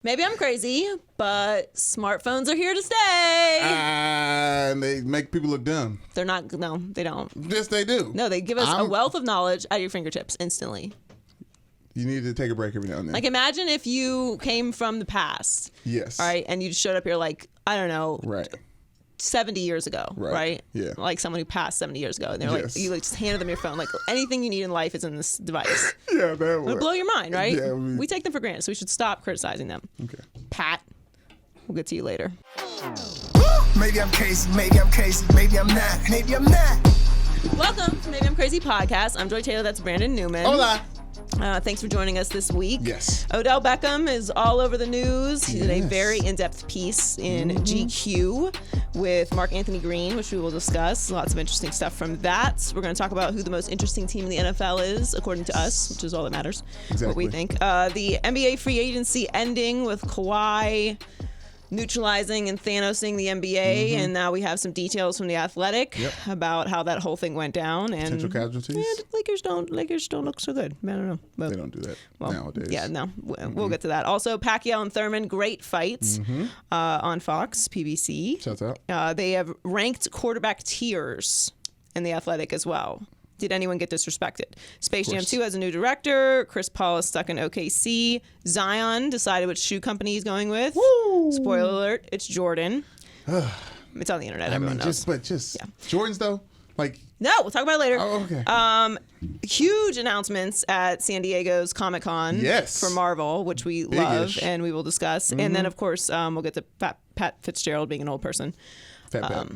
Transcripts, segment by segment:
Maybe I'm crazy, but smartphones are here to stay. And they make people look dumb. They're not. No, they don't. Yes, they do. No, they give us a wealth of knowledge at your fingertips instantly. You need to take a break every now and then. Like, imagine if you came from the past. Yes. All right, and you showed up here like, I don't know. Right. 70 years ago, right? Yeah. Like someone who passed 70 years ago. And they're like, you like just handed them your phone. Like, anything you need in life is in this device. Yeah, that would. It would blow your mind, right? Yeah, we take them for granted, so we should stop criticizing them. Okay. Pat, we'll get to you later. Maybe I'm crazy, maybe I'm crazy, maybe I'm not, maybe I'm not. Welcome to Maybe I'm Crazy Podcast. I'm Joy Taylor, that's Brandon Newman. Hola. Thanks for joining us this week. Yes. Odell Beckham is all over the news. He did a very in-depth piece in GQ with Mark Anthony Green, which we will discuss. Lots of interesting stuff from that. We're going to talk about who the most interesting team in the NFL is, according to us, which is all that matters. Exactly. What we think. The NBA free agency ending with Kawhi neutralizing and Thanosing the NBA, and now we have some details from the Athletic about how that whole thing went down. And potential casualties. Yeah, Lakers don't look so good. I don't know. But, They don't do that nowadays. Yeah, no, we'll get to that. Also, Pacquiao and Thurman, great fights on Fox, PBC. Shouts out. They have ranked quarterback tiers in the Athletic as well. Did anyone get disrespected? Space Jam 2 has a new director. Chris Paul is stuck in OKC. Zion decided which shoe company he's going with. Woo! Spoiler alert, it's Jordan. It's on the internet. Everyone knows. Jordans though, like. No, we'll talk about it later. Oh, okay. Huge announcements at San Diego's Comic-Con for Marvel, which we love and we will discuss. And then, of course, we'll get to Pat Fitzgerald being an old person. Pat.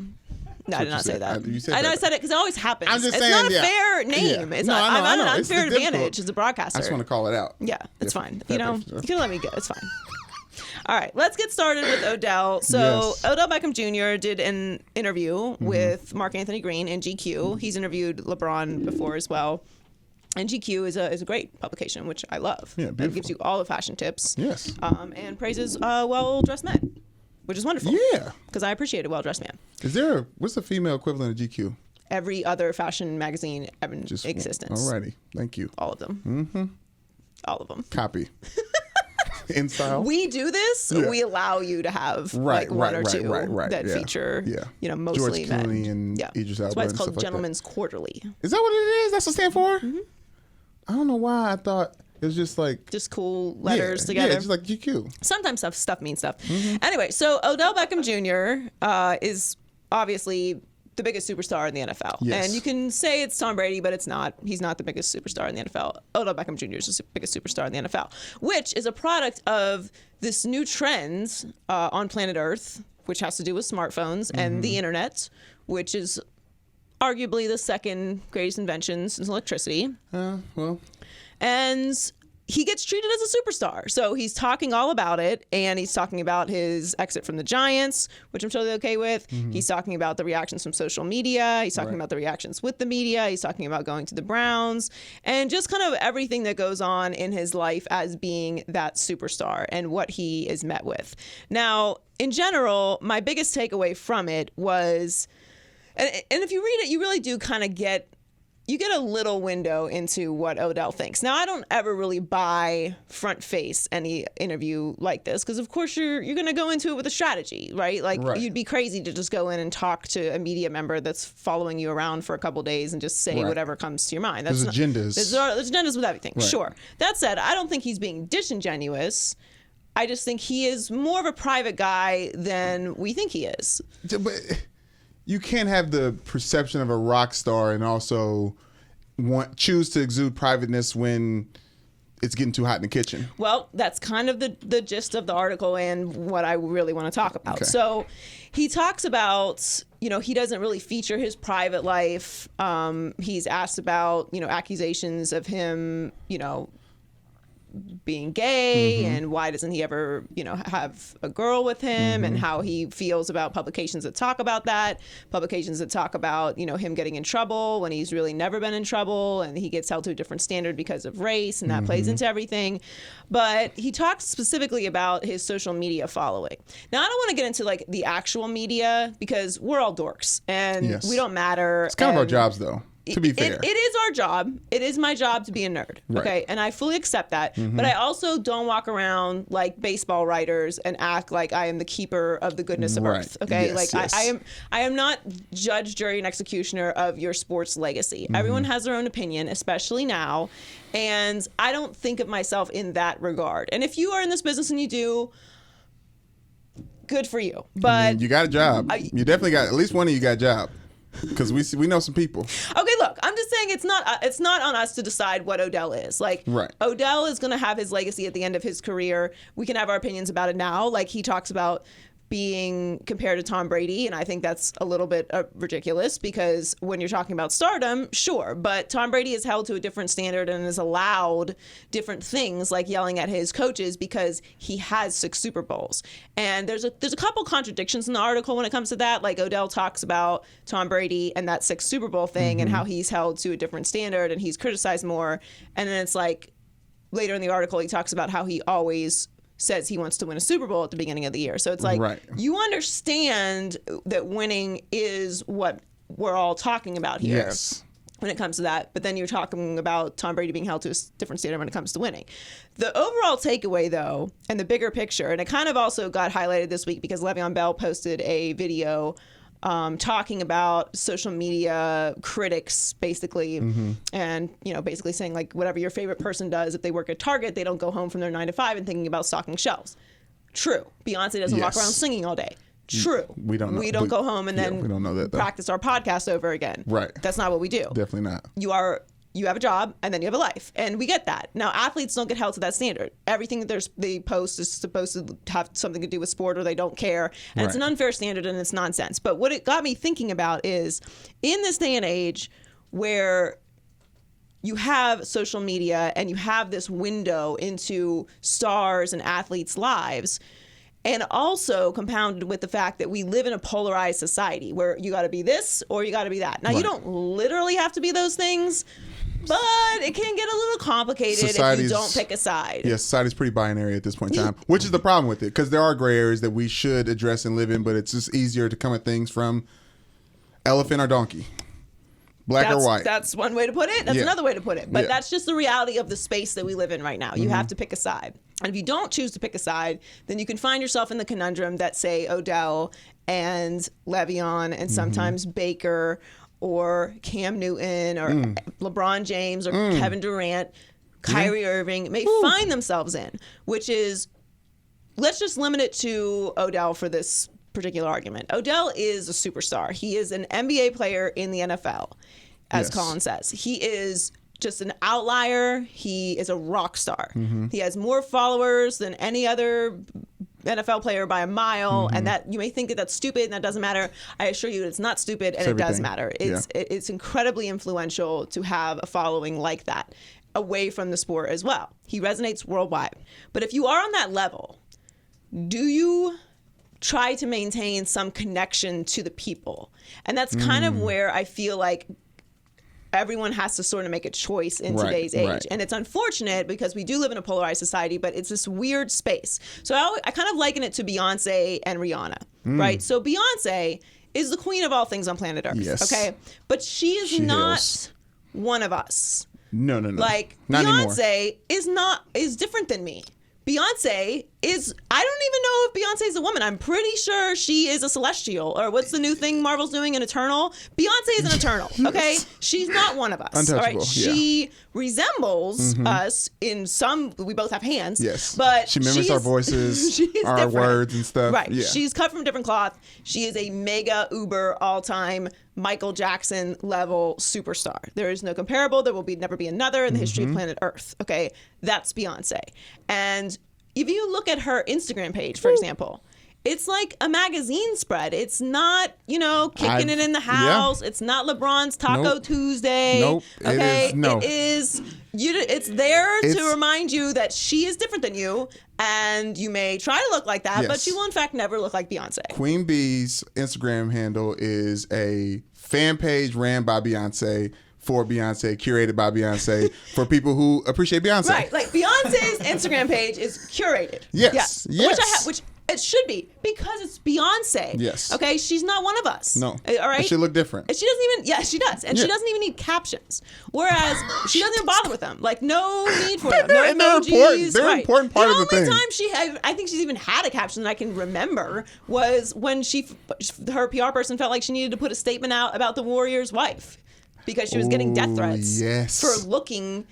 No, I did not say that. I know I said it because it always happens. I'm just it's saying, not a fair name. Yeah. It's No, not, I know, I'm I know. an It's unfair difficult. advantage as a broadcaster. I just want to call it out. Yeah, it's fine. You Pat. can let me go. It's fine. All right, let's get started with Odell. So Odell Beckham Jr. did an interview with Mark Anthony Green in GQ. He's interviewed LeBron before as well. And GQ is a great publication, which I love. Yeah, beautiful. It gives you all the fashion tips. Yes. And praises well-dressed men, which is wonderful. Yeah. Because I appreciate a well-dressed man. What's the female equivalent of GQ? Every other fashion magazine ever in existence. Alrighty, thank you. All of them. All of them. Copy. In style. We do this. Yeah. We allow you to have one or two that feature, mostly George men. Clooney and Idris Elba. That's why it's and called stuff Gentleman's Quarterly. Is that what it is? That's what it stands for? I don't know why I thought it was just like just cool letters together. Yeah, just like GQ. Sometimes stuff means stuff. Anyway, so Odell Beckham Jr. Is obviously the biggest superstar in the NFL. Yes. And you can say it's Tom Brady, but it's not. He's not the biggest superstar in the NFL. Odell Beckham Jr. is the biggest superstar in the NFL, which is a product of this new trend on planet Earth, which has to do with smartphones and the internet, which is arguably the second greatest invention since electricity. And he gets treated as a superstar. So he's talking all about it, and he's talking about his exit from the Giants, which I'm totally okay with. He's talking about the reactions from social media. He's talking about the reactions with the media. He's talking about going to the Browns and just kind of everything that goes on in his life as being that superstar and what he is met with. Now, in general, my biggest takeaway from it was, and if you read it, you really do kind of get a little window into what Odell thinks. Now, I don't ever really buy front face any interview like this because, of course, you're going to go into it with a strategy, right? You'd be crazy to just go in and talk to a media member that's following you around for a couple days and just say whatever comes to your mind. There's agendas. There's agendas with everything, sure. That said, I don't think he's being disingenuous. I just think he is more of a private guy than we think he is. But you can't have the perception of a rock star and also choose to exude privateness when it's getting too hot in the kitchen. Well, that's kind of the gist of the article and what I really want to talk about. Okay. So he talks about, he doesn't really feature his private life. He's asked about, accusations of him, being gay and why doesn't he ever, have a girl with him and how he feels about publications that talk about that, publications that talk about, him getting in trouble when he's really never been in trouble and he gets held to a different standard because of race and that plays into everything. But he talks specifically about his social media following. Now, I don't want to get into the actual media because we're all dorks and we don't matter. It's kind of our jobs though. To be fair. It is our job. It is my job to be a nerd. Right. Okay. And I fully accept that. But I also don't walk around like baseball writers and act like I am the keeper of the goodness of Right. earth. Okay. Yes, like yes. I am not judge, jury, and executioner of your sports legacy. Everyone has their own opinion, especially now. And I don't think of myself in that regard. And if you are in this business and you do, good for you. But You got a job. You definitely got, at least one of you got a job. Because we know some people. okay, look, I'm just saying it's not on us to decide what Odell is. Like, Right. Odell is going to have his legacy at the end of his career. We can have our opinions about it now. Like, he talks about being compared to Tom Brady, and I think that's a little bit ridiculous because when you're talking about stardom, sure, but Tom Brady is held to a different standard and is allowed different things like yelling at his coaches because he has 6 Super Bowls. And there's a couple contradictions in the article when it comes to that. Like, Odell talks about Tom Brady and that 6 Super Bowl thing and how he's held to a different standard and he's criticized more. And then it's like later in the article he talks about how he always says he wants to win a Super Bowl at the beginning of the year. So it's like, Right. you understand that winning is what we're all talking about here Yes. when it comes to that. But then you're talking about Tom Brady being held to a different standard when it comes to winning. The overall takeaway, though, and the bigger picture, and it kind of also got highlighted this week because Le'Veon Bell posted a video talking about social media critics, basically, and basically saying like whatever your favorite person does, if they work at Target, they don't go home from their 9 to 5 and thinking about stocking shelves. True. Beyonce doesn't walk Yes. around singing all day. True. We don't know. We don't go home and then we don't know that, though. practice our podcast over again. Right. That's not what we do. Definitely not. You have a job and then you have a life, and we get that. Now, athletes don't get held to that standard. Everything that they post is supposed to have something to do with sport, or they don't care, and it's an Right. unfair standard and it's nonsense. But what it got me thinking about is, in this day and age where you have social media and you have this window into stars and athletes' lives, and also compounded with the fact that we live in a polarized society where you got to be this or you got to be that. Now, you Right. don't literally have to be those things, but it can get a little complicated if you Society's- don't pick a side. Yeah, society's pretty binary at this point in time, which is the problem with it, because there are gray areas that we should address and live in, but it's just easier to come at things from elephant or donkey, black or white. That's one way to put it. That's Yeah. another way to put it. But Yeah. that's just the reality of the space that we live in right now. You have to pick a side. And if you don't choose to pick a side, then you can find yourself in the conundrum that, say, Odell and Le'Veon and sometimes Baker or Cam Newton or LeBron James or Kevin Durant, Kyrie Irving may find themselves in, which is, let's just limit it to Odell for this particular argument. Odell is a superstar. He is an NBA player in the NFL, as Yes. Colin says. He is just an outlier. He is a rock star. He has more followers than any other NFL player by a mile, and that you may think that that's stupid and that doesn't matter. I assure you it's not stupid, and it does everything. matter. It's incredibly influential to have a following like that away from the sport as well. He resonates worldwide. But if you are on that level, do you try to maintain some connection to the people? And that's kind of where I feel like everyone has to sort of make a choice in Right, today's age. right. And it's unfortunate because we do live in a polarized society, but it's this weird space. So I kind of liken it to Beyonce and Rihanna, right? So Beyonce is the queen of all things on planet Earth, Yes. okay? But she is She not is. one of us. No. Like, Not anymore. Beyonce is different than me. Beyonce is, I don't even know if Beyonce is a woman. I'm pretty sure she is a celestial, or what's the new thing Marvel's doing in Eternal? Beyonce is an Eternal, okay? She's not one of us, all right? Untouchable, yeah. She resembles us in some, we both have hands. Yes. But She mimics our voices, she is our different. words and stuff. Right. Yeah. She's cut from a different cloth. She is a mega uber all-time Michael Jackson level superstar. There is no comparable. There will never be another in the history of planet Earth. Okay. That's Beyonce. And if you look at her Instagram page, for example, it's like a magazine spread. It's not, kicking it in the house. It's not LeBron's Taco Nope. Tuesday. Nope. Okay. It is It's there to It's- remind you that she is different than you, and you may try to look like that, but Yes. she will in fact never look like Beyonce. Queen Bee's Instagram handle is a fan page ran by Beyonce, for Beyonce, curated by Beyonce, for people who appreciate Beyonce. Right, like Beyonce's Instagram page is curated. Yes, Which yes. which It should be, because it's Beyonce. Yes. Okay, she's not one of us. No. All right. It should look different. And she doesn't even. Yeah, she does, and she doesn't even need captions. Whereas she doesn't even bother with them. Like, no need for them. No They're emojis. important. They're an important part of the thing. The only time I think she's even had a caption that I can remember was when her PR person felt like she needed to put a statement out about the Warrior's wife because she was getting death threats for looking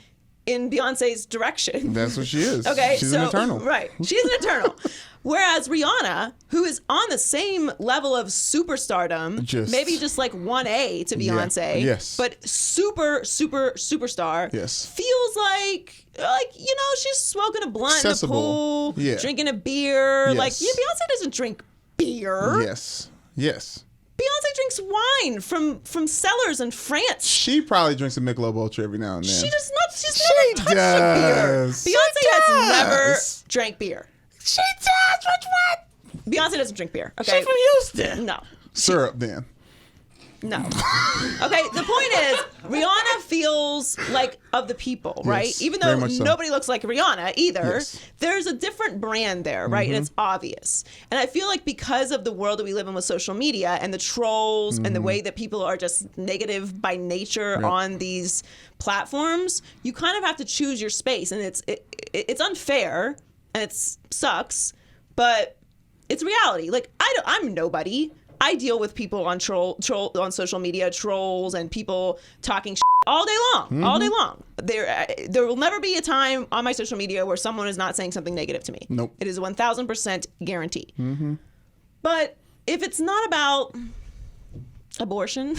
in Beyonce's direction. That's what she is. Okay, she's an eternal. Right, she's an eternal. Whereas Rihanna, who is on the same level of superstardom, maybe just like 1A to Beyonce, but superstar, feels like she's smoking a blunt in the pool, drinking a beer. Like, Beyonce doesn't drink beer. Yes. Beyonce drinks wine from cellars in France. She probably drinks a Michelob Ultra every now and then. She does not. She's never touched a beer. Beyonce has never drank beer. She does. What? Beyonce doesn't drink beer. Okay. She's from Houston. No. Syrup then. No. Okay, the point is, Rihanna feels like of the people, right? Yes, Even though so. nobody looks like Rihanna either, Yes. there's a different brand there, right? And it's obvious. And I feel like because of the world that we live in with social media and the trolls and the way that people are just negative by nature on these platforms, you kind of have to choose your space. And it's unfair and it sucks, but it's reality. Like, I'm nobody. I deal with people on on social media, trolls and people talking all day long, all day long. There will never be a time on my social media where someone is not saying something negative to me. Nope. It is a 1,000% guarantee. But if it's not about abortion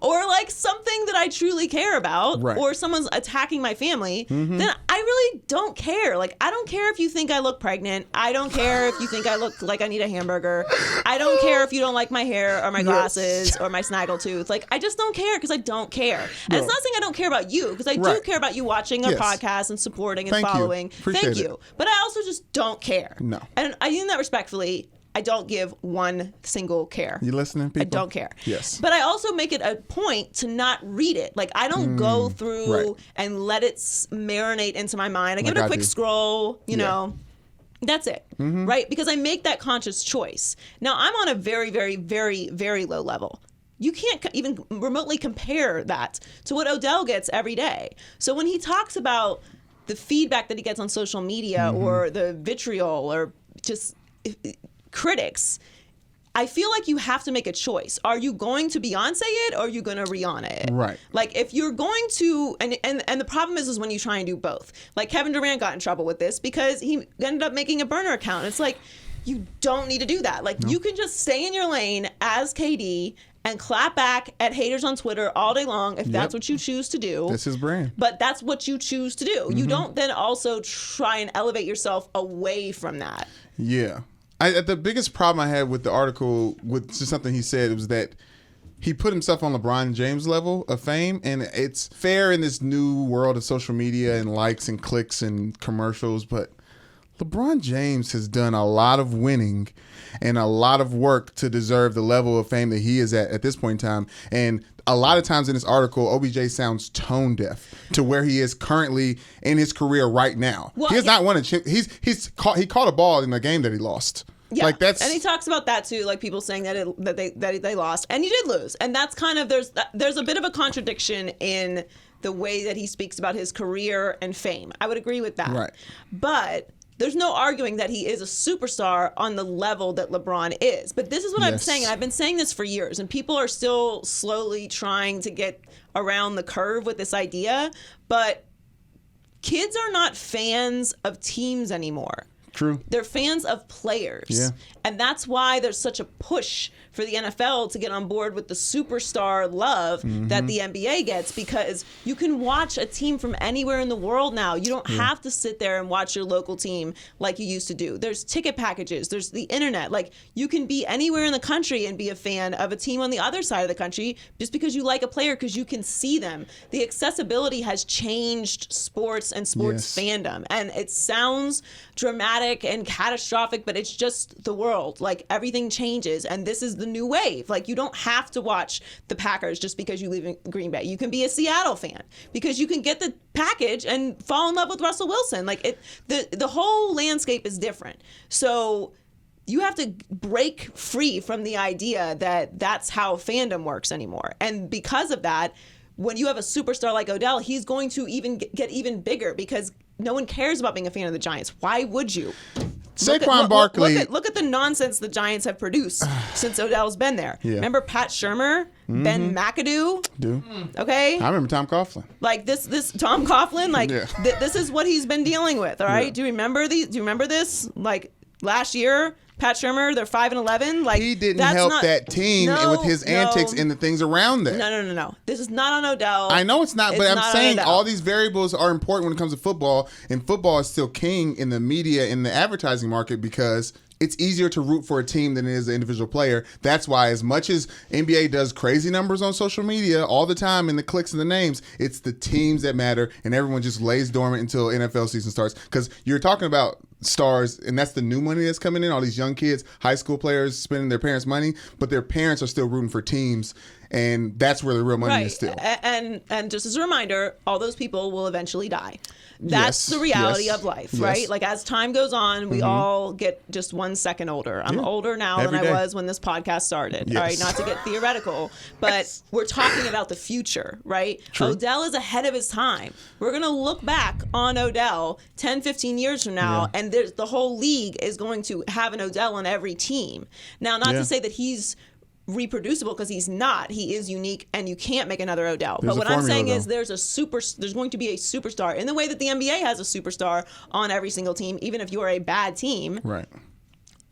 or like something that I truly care about, or someone's attacking my family, then I really don't care. Like, I don't care if you think I look pregnant. I don't care if you think I look like I need a hamburger. I don't care if you don't like my hair or my glasses or my snaggletooth. Like, I just don't care because I don't care. And it's not saying I don't care about you, because I do care about you watching our podcast and supporting and following. Thank you. But I also just don't care. No. And I mean that respectfully. I don't give one single care. You listening, people? I don't care. Yes. But I also make it a point to not read it. Like, I don't go through and let it marinate into my mind. I give it a quick scroll, you know. That's it, right? Because I make that conscious choice. Now, I'm on a very, very, very, very low level. You can't even remotely compare that to what Odell gets every day. So when he talks about the feedback that he gets on social media or the vitriol or just critics, I feel like you have to make a choice. Are you going to Beyonce it or are you going to Rihanna it? Right. Like, if you're going to, and the problem is when you try and do both. Like, Kevin Durant got in trouble with this because he ended up making a burner account. It's like, you don't need to do that. Like, you can just stay in your lane as KD and clap back at haters on Twitter all day long if that's what you choose to do. That's his brand. But that's what you choose to do. You don't then also try and elevate yourself away from that. Yeah. The biggest problem I had with the article, with just something he said, was that he put himself on LeBron James' level of fame, and it's fair in this new world of social media and likes and clicks and commercials, but LeBron James has done a lot of winning and a lot of work to deserve the level of fame that he is at this point in time. And a lot of times in this article, OBJ sounds tone deaf to where he is currently in his career right now. Well, he has not won a chip. He caught a ball in the game that he lost. Yeah, like that's, and he talks about that too, like people saying that they lost, and he did lose, and that's kind of there's a bit of a contradiction in the way that he speaks about his career and fame. I would agree with that, right? But there's no arguing that he is a superstar on the level that LeBron is. But this is what I'm saying, and I've been saying this for years, and people are still slowly trying to get around the curve with this idea. But kids are not fans of teams anymore. True. They're fans of players. Yeah. And that's why there's such a push for the NFL to get on board with the superstar love that the NBA gets, because you can watch a team from anywhere in the world now. You don't have to sit there and watch your local team like you used to do. There's ticket packages. There's the internet. Like, you can be anywhere in the country and be a fan of a team on the other side of the country just because you like a player, because you can see them. The accessibility has changed sports and sports fandom. And it sounds dramatic and catastrophic, but it's just the world. Like, everything changes, and this is the new wave. Like, you don't have to watch the Packers just because you live in Green Bay. You can be a Seattle fan because you can get the package and fall in love with Russell Wilson. Like, the whole landscape is different. So you have to break free from the idea that that's how fandom works anymore. And because of that, when you have a superstar like Odell, he's going to even get even bigger because no one cares about being a fan of the Giants. Why would you? Saquon Barkley. Look at the nonsense the Giants have produced since Odell's been there. Yeah. Remember Pat Shermer, Ben McAdoo? Okay. I remember Tom Coughlin. Like this Tom Coughlin, like Yeah. This is what he's been dealing with. All right. Yeah. Do you remember these? Do you remember this? Like last year, Pat Shermer, they're 5-11. Like He didn't that's help not- that team with his antics and the things around that. No. This is not on Odell. I know it's not, but It's I'm not on saying Odell. all these variables are important when it comes to football, and football is still king in the media, in the advertising market, because it's easier to root for a team than it is an individual player. That's why, as much as NBA does crazy numbers on social media all the time and the clicks and the names, it's the teams that matter, and everyone just lays dormant until NFL season starts. Because you're talking about stars, and that's the new money that's coming in, all these young kids, high school players spending their parents' money, but their parents are still rooting for teams, and that's where the real money is still. And just as a reminder, all those people will eventually die. That's Yes, the reality yes, of life, yes. right? Like as time goes on, we all get just 1 second older. I'm older now Every than day. I was when this podcast started. Yes. All right, not to get theoretical, but we're talking about the future, right? True. Odell is ahead of his time. We're going to look back on Odell 10, 15 years from now, and the whole league is going to have an Odell on every team. Now, not to say that he's reproducible, because he's not. He is unique, and you can't make another Odell. There's but what a I'm formula, saying is though. there's going to be a superstar in the way that the NBA has a superstar on every single team, even if you are a bad team. Right.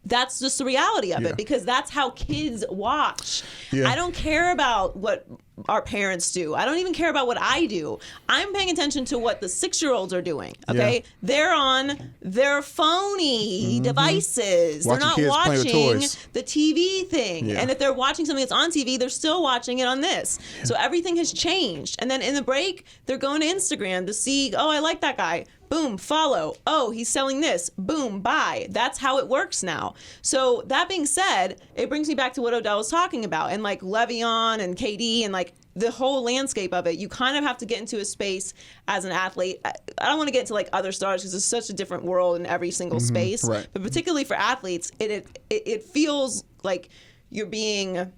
That's just the reality of Yeah. it, because that's how kids watch. Yeah. I don't care about what our parents do. I don't even care about what I do. I'm paying attention to what the 6-year-olds are doing. Okay, Yeah. they're on their phony devices. Watching they're not kids play with watching toys. the TV thing. Yeah. And if they're watching something that's on TV, they're still watching it on this. So everything has changed. And then in the break, they're going to Instagram to see, oh, I like that guy. Boom, follow. Oh, he's selling this. Boom, buy. That's how it works now. So that being said, it brings me back to what Odell was talking about, and like Le'Veon and KD and like the whole landscape of it. You kind of have to get into a space as an athlete. I don't want to get into like other stars, because it's such a different world in every single space. right. But particularly for athletes, it feels like you're being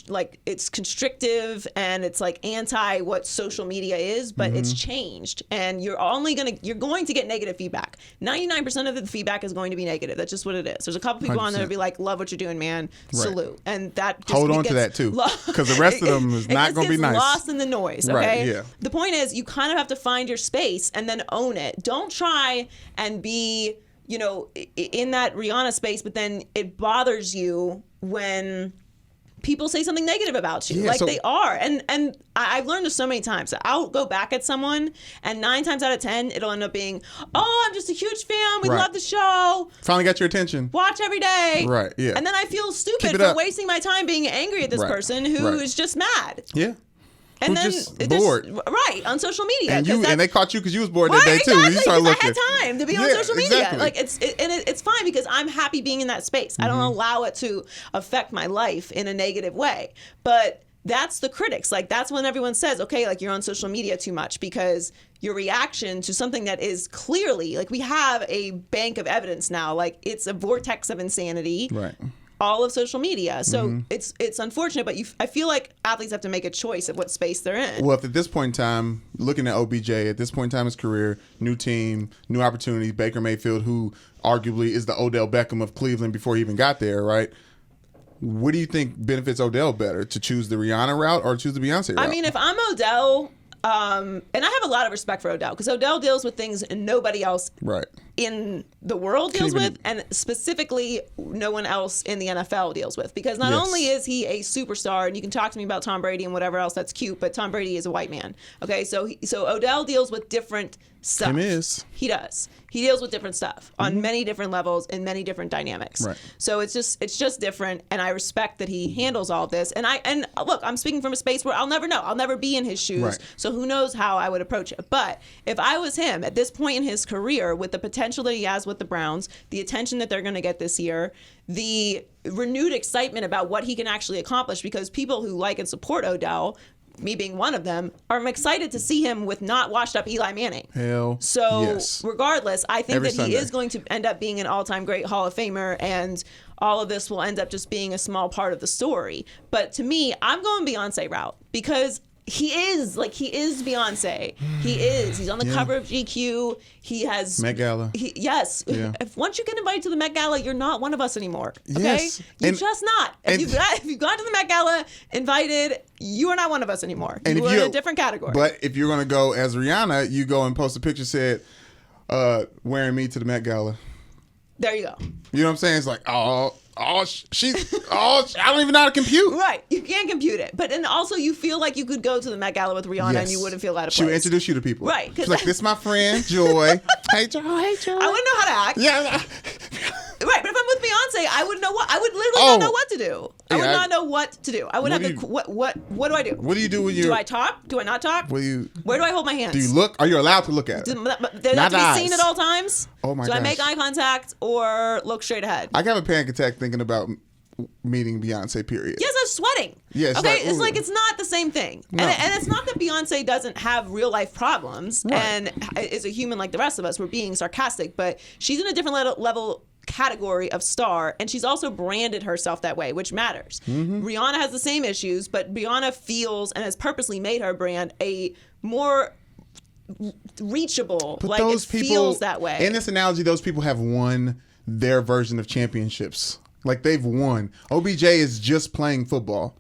like it's constrictive, and it's like anti what social media is, but it's changed, and you're going to get negative feedback. 99% of the feedback is going to be negative. That's just what it is. There's a couple people on there that be like, love what you're doing, man, salute, and that just Hold on to gets that too, because the rest of them is not going to be nice. Lost in the noise. Okay. Right, yeah. The point is, you kind of have to find your space and then own it. Don't try and be, in that Rihanna space, but then it bothers you when people say something negative about you, they are. And I've learned this so many times. I'll go back at someone, and 9 times out of 10, it'll end up being, oh, I'm just a huge fan. We Right. love the show. Finally got your attention. Watch every day. Right, yeah. And then I feel Keep stupid it for up. wasting my time being angry at this Right, person who right. is just mad. Yeah. And Who's then just there's- bored. Right, on social media. And 'cause they caught you because you was bored Right, that day too. exactly, You started 'cause looking. I had time to be on Yeah, social media. exactly. Like it's fine, because I'm happy being in that space. I don't allow it to affect my life in a negative way. But that's the critics. Like that's when everyone says, okay, like you're on social media too much, because your reaction to something that is clearly, like, we have a bank of evidence now. Like it's a vortex of insanity. Right. All of social media. So it's unfortunate, but I feel like athletes have to make a choice of what space they're in. Well, if at this point in time, looking at OBJ, at this point in time in his career, new team, new opportunities, Baker Mayfield, who arguably is the Odell Beckham of Cleveland before he even got there, right? What do you think benefits Odell better, to choose the Rihanna route or choose the Beyonce route? I mean, if I'm Odell, and I have a lot of respect for Odell, because Odell deals with things nobody else right. in the world deals even- with, and specifically no one else in the NFL deals with, because not Yes. only is he a superstar, and you can talk to me about Tom Brady and whatever else, that's cute, but Tom Brady is a white man. Okay, so Odell deals with different stuff. Him is. He does. He deals with different stuff on many different levels and many different dynamics. Right. So it's just different, and I respect that he handles all of this. And look, I'm speaking from a space where I'll never know. I'll never be in his shoes. Right. So who knows how I would approach it. But if I was him at this point in his career, with the potential that he has with the Browns, the attention that they're going to get this year, the renewed excitement about what he can actually accomplish, because people who like and support Odell me being one of them, I'm excited to see him with not washed up Eli Manning. Hell So yes. regardless, I think Every that Sunday. he is going to end up being an all-time great Hall of Famer, and all of this will end up just being a small part of the story. But to me, I'm going Beyonce route because he is Beyonce. He is. He's on the cover of GQ. He has Met Gala. Yes. Yeah. If once you get invited to the Met Gala, you're not one of us anymore. Okay? Yes. You're And- just not. If you've gone to the Met Gala invited, you are not one of us anymore. And You if are in you- a different category. But if you're gonna go as Rihanna, you go and post a picture said, wearing me to the Met Gala. there you go. You know what I'm saying? It's like, I don't even know how to compute. Right. You can't compute it. But and also you feel like you could go to the Met Gala with Rihanna and you wouldn't feel out of She would place. introduce you to people. Right, 'cause She's like, this is my friend, Joy. Hey, Joy. Hey, Joy. I wouldn't know how to act. Yeah. Right, but if I'm with Beyonce, I would know what I would literally Oh. not know what to do. I Yeah, would I- not know what to do. I would What have do to you- what do I do? What do you do when you Do I talk? Do I not talk? What do you Where do I hold my hands? do? You look? Are you allowed to look at Do it? they have Not to be seen eyes. at all times? Oh my Do I make gosh. eye contact or look straight ahead? I have a panic attack thinking about meeting Beyonce. Period. Yes, I'm sweating. Yeah, it's okay, like, it's ooh. like it's not the same thing, No. and it's not that Beyonce doesn't have real life problems Right. and is a human like the rest of us. We're being sarcastic, but she's in a different level category of star, and she's also branded herself that way, which matters. Mm-hmm. Rihanna has the same issues, but Rihanna feels and has purposely made her brand a more reachable. But like those it people, feels that way. In this analogy, those people have won their version of championships. Like they've won. OBJ is just playing football.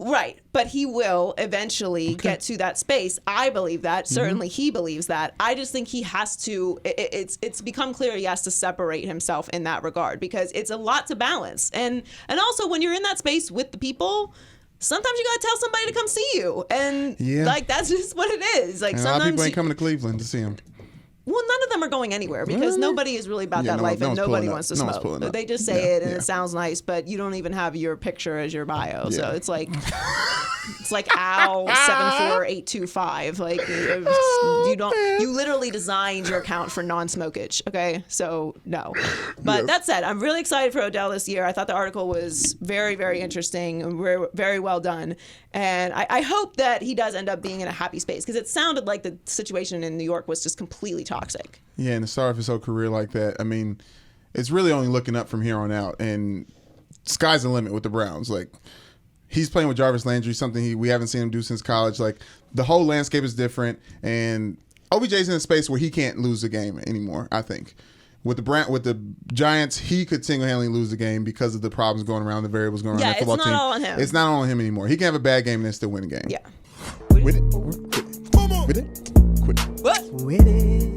Right, but he will eventually get to that space. I believe that. Certainly, he believes that. I just think he has to. It's become clear he has to separate himself in that regard because it's a lot to balance. And also, when you're in that space with the people, sometimes you gotta tell somebody to come see you, and Yeah. like that's just what it is. Like And a lot of sometimes. people ain't coming to Cleveland to see him. Well, none of them are going anywhere because Really? nobody is really about Yeah, that no- life no and one's nobody pulling up. wants to No one's smoke. pulling up. They just say it and yeah. it sounds nice, but you don't even have your picture as your bio. So Yeah. it's like Al 74825. Like you literally designed your account for non-smokage. Okay, so no. But Yes. that said, I'm really excited for Odell this year. I thought the article was very, very interesting and very, very well done. And I hope that he does end up being in a happy space because it sounded like the situation in New York was just completely toxic. Yeah, and to start off his whole career like that, I mean, it's really only looking up from here on out. And sky's the limit with the Browns. Like, he's playing with Jarvis Landry, something we haven't seen him do since college. Like, the whole landscape is different. And OBJ's in a space where he can't lose the game anymore, I think. With the Giants, he could single-handedly lose the game because of the problems going around, the variables going around Yeah, the football it's team. not all on him. It's not all on him anymore. He can have a bad game and then still win a game. Yeah. With it or quit it. With it, quit it. What?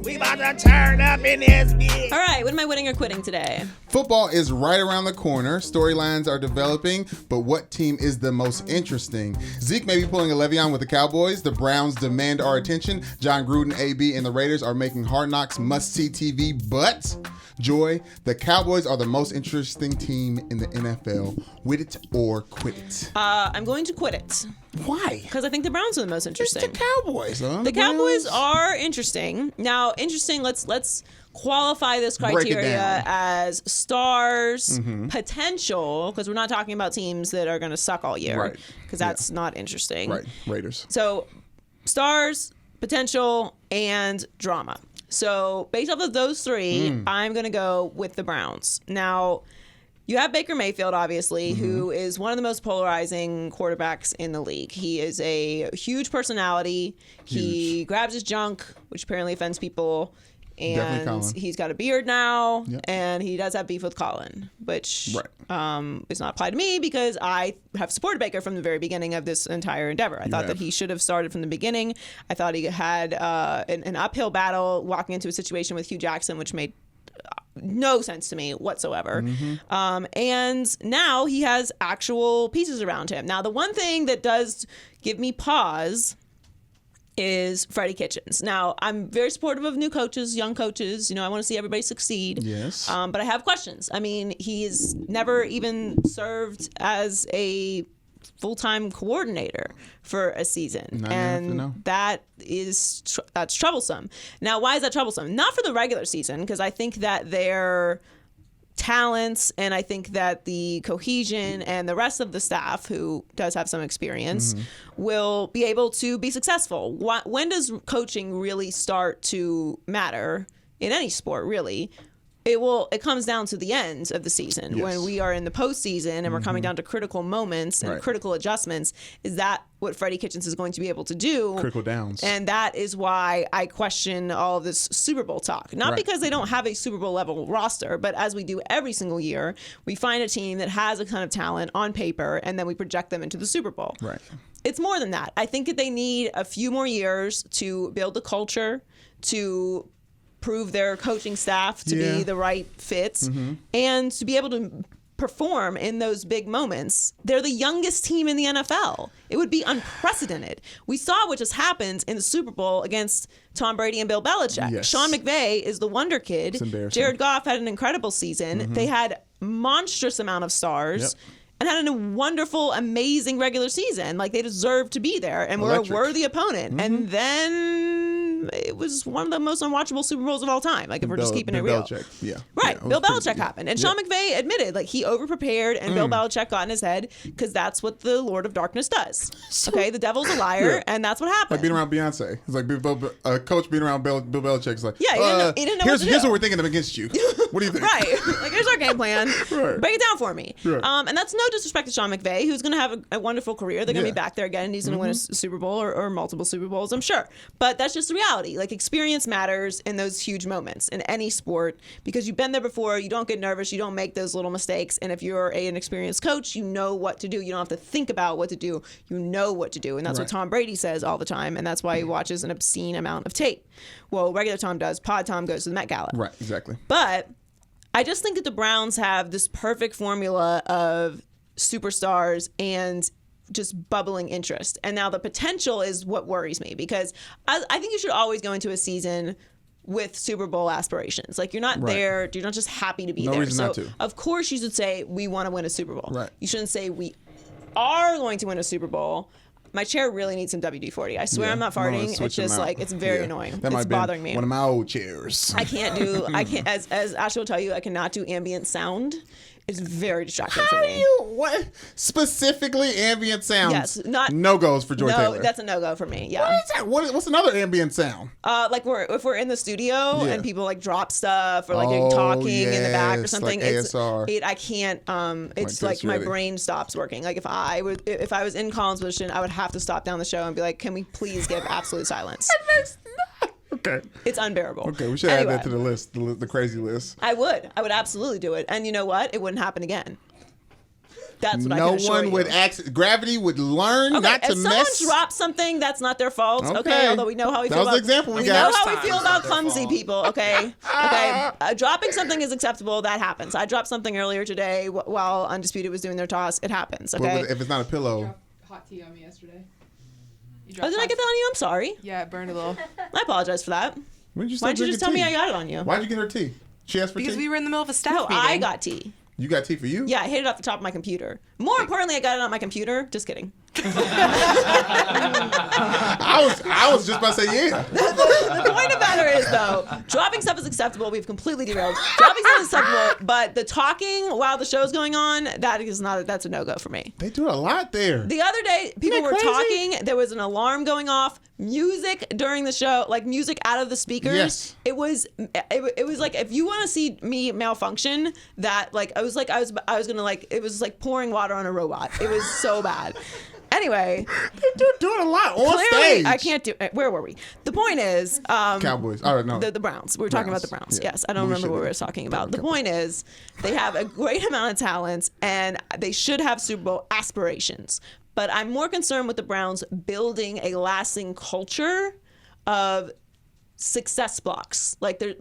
We about to turn up in this bitch. All right, what am I winning or quitting today? Football is right around the corner. Storylines are developing, but what team is the most interesting? Zeke may be pulling a Le'Veon with the Cowboys. The Browns demand our attention. John Gruden, AB, and the Raiders are making Hard Knocks must-see TV, but Joy, the Cowboys are the most interesting team in the NFL. With it or quit it. I'm going to quit it Why? because I think the Browns are the most It's interesting. the Cowboys, huh? The Cowboys Browns? are interesting. Now, interesting. Let's qualify this Break it criteria down. as stars, potential, because we're not talking about teams that are going to suck all year, Right. because that's not interesting. Right, Raiders. So, stars, potential, and drama. So, based off of those three, I'm going to go with the Browns. Now, you have Baker Mayfield, obviously, who is one of the most polarizing quarterbacks in the league. He is a huge personality. He grabs his junk, which apparently offends people. Definitely And Colin. he's got a beard now, Yep. and he does have beef with Colin, which Right. is not applied to me because I have supported Baker from the very beginning of this entire endeavor. I thought that have. he should have started from the beginning. I thought he had an uphill battle walking into a situation with Hugh Jackson, which made no sense to me whatsoever. And now he has actual pieces around him. Now, the one thing that does give me pause is Freddie Kitchens. Now, I'm very supportive of new coaches, young coaches. You know, I want to see everybody succeed. Yes. But I have questions. I mean, he's never even served as a full-time coordinator for a season. Not enough to know. That is that's troublesome. Now, why is that troublesome? Not for the regular season, because I think that their talents, and I think that the cohesion and the rest of the staff, who does have some experience, will be able to be successful. When does coaching really start to matter in any sport, really? It comes down to the end of the season when we are in the postseason and we're coming down to critical moments and critical adjustments. Is that what Freddie Kitchens is going to be able to do? Critical downs. And that is why I question all of this Super Bowl talk. Not because they don't have a Super Bowl level roster, but as we do every single year, we find a team that has a ton of talent on paper and then we project them into the Super Bowl. Right. It's more than that. I think that they need a few more years to build the culture, to prove their coaching staff to be the right fits, and to be able to perform in those big moments. They're the youngest team in the NFL. It would be unprecedented. We saw what just happened in the Super Bowl against Tom Brady and Bill Belichick. Yes. Sean McVay is the wonder kid. It's embarrassing. Jared Goff had an incredible season. They had monstrous amount of stars. And had a wonderful, amazing regular season. Like, they deserved to be there and were a worthy opponent. And then it was one of the most unwatchable Super Bowls of all time. Like, if we're just keeping it real. Right. Bill Belichick happened. And Sean McVay admitted, like, he overprepared and Bill Belichick got in his head because that's what the Lord of Darkness does. Okay? The devil's a liar, and that's what happened. Like being around Beyonce. It's like a coach being around Bill Belichick's like, he didn't know here's what we're thinking of against you. What do you think? Right. Like, here's our game plan. Break it down for me. Right. And that's no disrespect to Sean McVay, who's going to have a wonderful career. They're going to be back there again, and he's going to win a Super Bowl or multiple Super Bowls, I'm sure. But that's just the reality. Like, experience matters in those huge moments in any sport because you've been there before. You don't get nervous. You don't make those little mistakes. And if you're an experienced coach, you know what to do. You don't have to think about what to do. You know what to do. And that's what Tom Brady says all the time. And that's why he watches an obscene amount of tape. Well, regular Tom does. Pod Tom goes to the Met Gala. Right, exactly. But I just think that the Browns have this perfect formula of superstars and just bubbling interest. And now the potential is what worries me because I think you should always go into a season with Super Bowl aspirations. Like, you're not there. You're not just happy to be there. Reason not to. Of course you should say, we want to win a Super Bowl. Right. You shouldn't say, we are going to win a Super Bowl. My chair really needs some WD-40. I swear I'm not farting. It's just like, it's very annoying. It's bothering me. One of my old chairs. I can't, as Ashley will tell you, I cannot do ambient sound. It's very distracting for me. What? Specifically ambient sounds? Yes. No goes for Joy Taylor. No, that's a no-go for me. Yeah. What is that? What's another ambient sound? Like if we're in the studio and people like drop stuff or like talking in the back or something. Like ASR. I can't. It's like my brain stops working. Like if I was in Colin's position, I would have to stop down the show and be like, can we please give absolute silence? Okay. It's unbearable. Okay, we should add that to the list, the crazy list. I would absolutely do it. And you know what? It wouldn't happen again. That's what I can assure No one would gravity would learn not to mess. If someone drops something, that's not their fault. Okay. Although we know how we feel about. That was the example we got. got. We know how we feel about clumsy people. Okay. Dropping something is acceptable. That happens. I dropped something earlier today while Undisputed was doing their toss. It happens. Okay. But if it's not a pillow. You dropped hot tea on me yesterday. Oh, did I get that on you? I'm sorry. Yeah, it burned a little. I apologize for that. Why'd you just tell me I got it on you? Why'd you get her tea? She asked for tea? Because we were in the middle of a staff No, meeting. I got tea. You got tea for you? Yeah, I hit it off the top of my computer. More importantly, I got it on my computer. Just kidding. I was just about to say yeah. The point of the matter is, though, dropping stuff is acceptable. We've completely derailed. Dropping stuff is acceptable, but the talking while the show's going on, that's a no-go for me. They do a lot there. The other day, people were talking. There was an alarm going off. Music during the show, like music out of the speakers. Yes. It was like, if you want to see me malfunction, that like I was gonna like, it was like pouring water on a robot. It was so bad. Anyway, They're doing a lot on stage. I can't do. Where were we? The point is, Cowboys. Oh no, the Browns. We were talking about the Browns. Yeah. Yes, I don't remember what we were talking about. The point is, they have a great amount of talent, and they should have Super Bowl aspirations. But I'm more concerned with the Browns building a lasting culture of success blocks. Like there's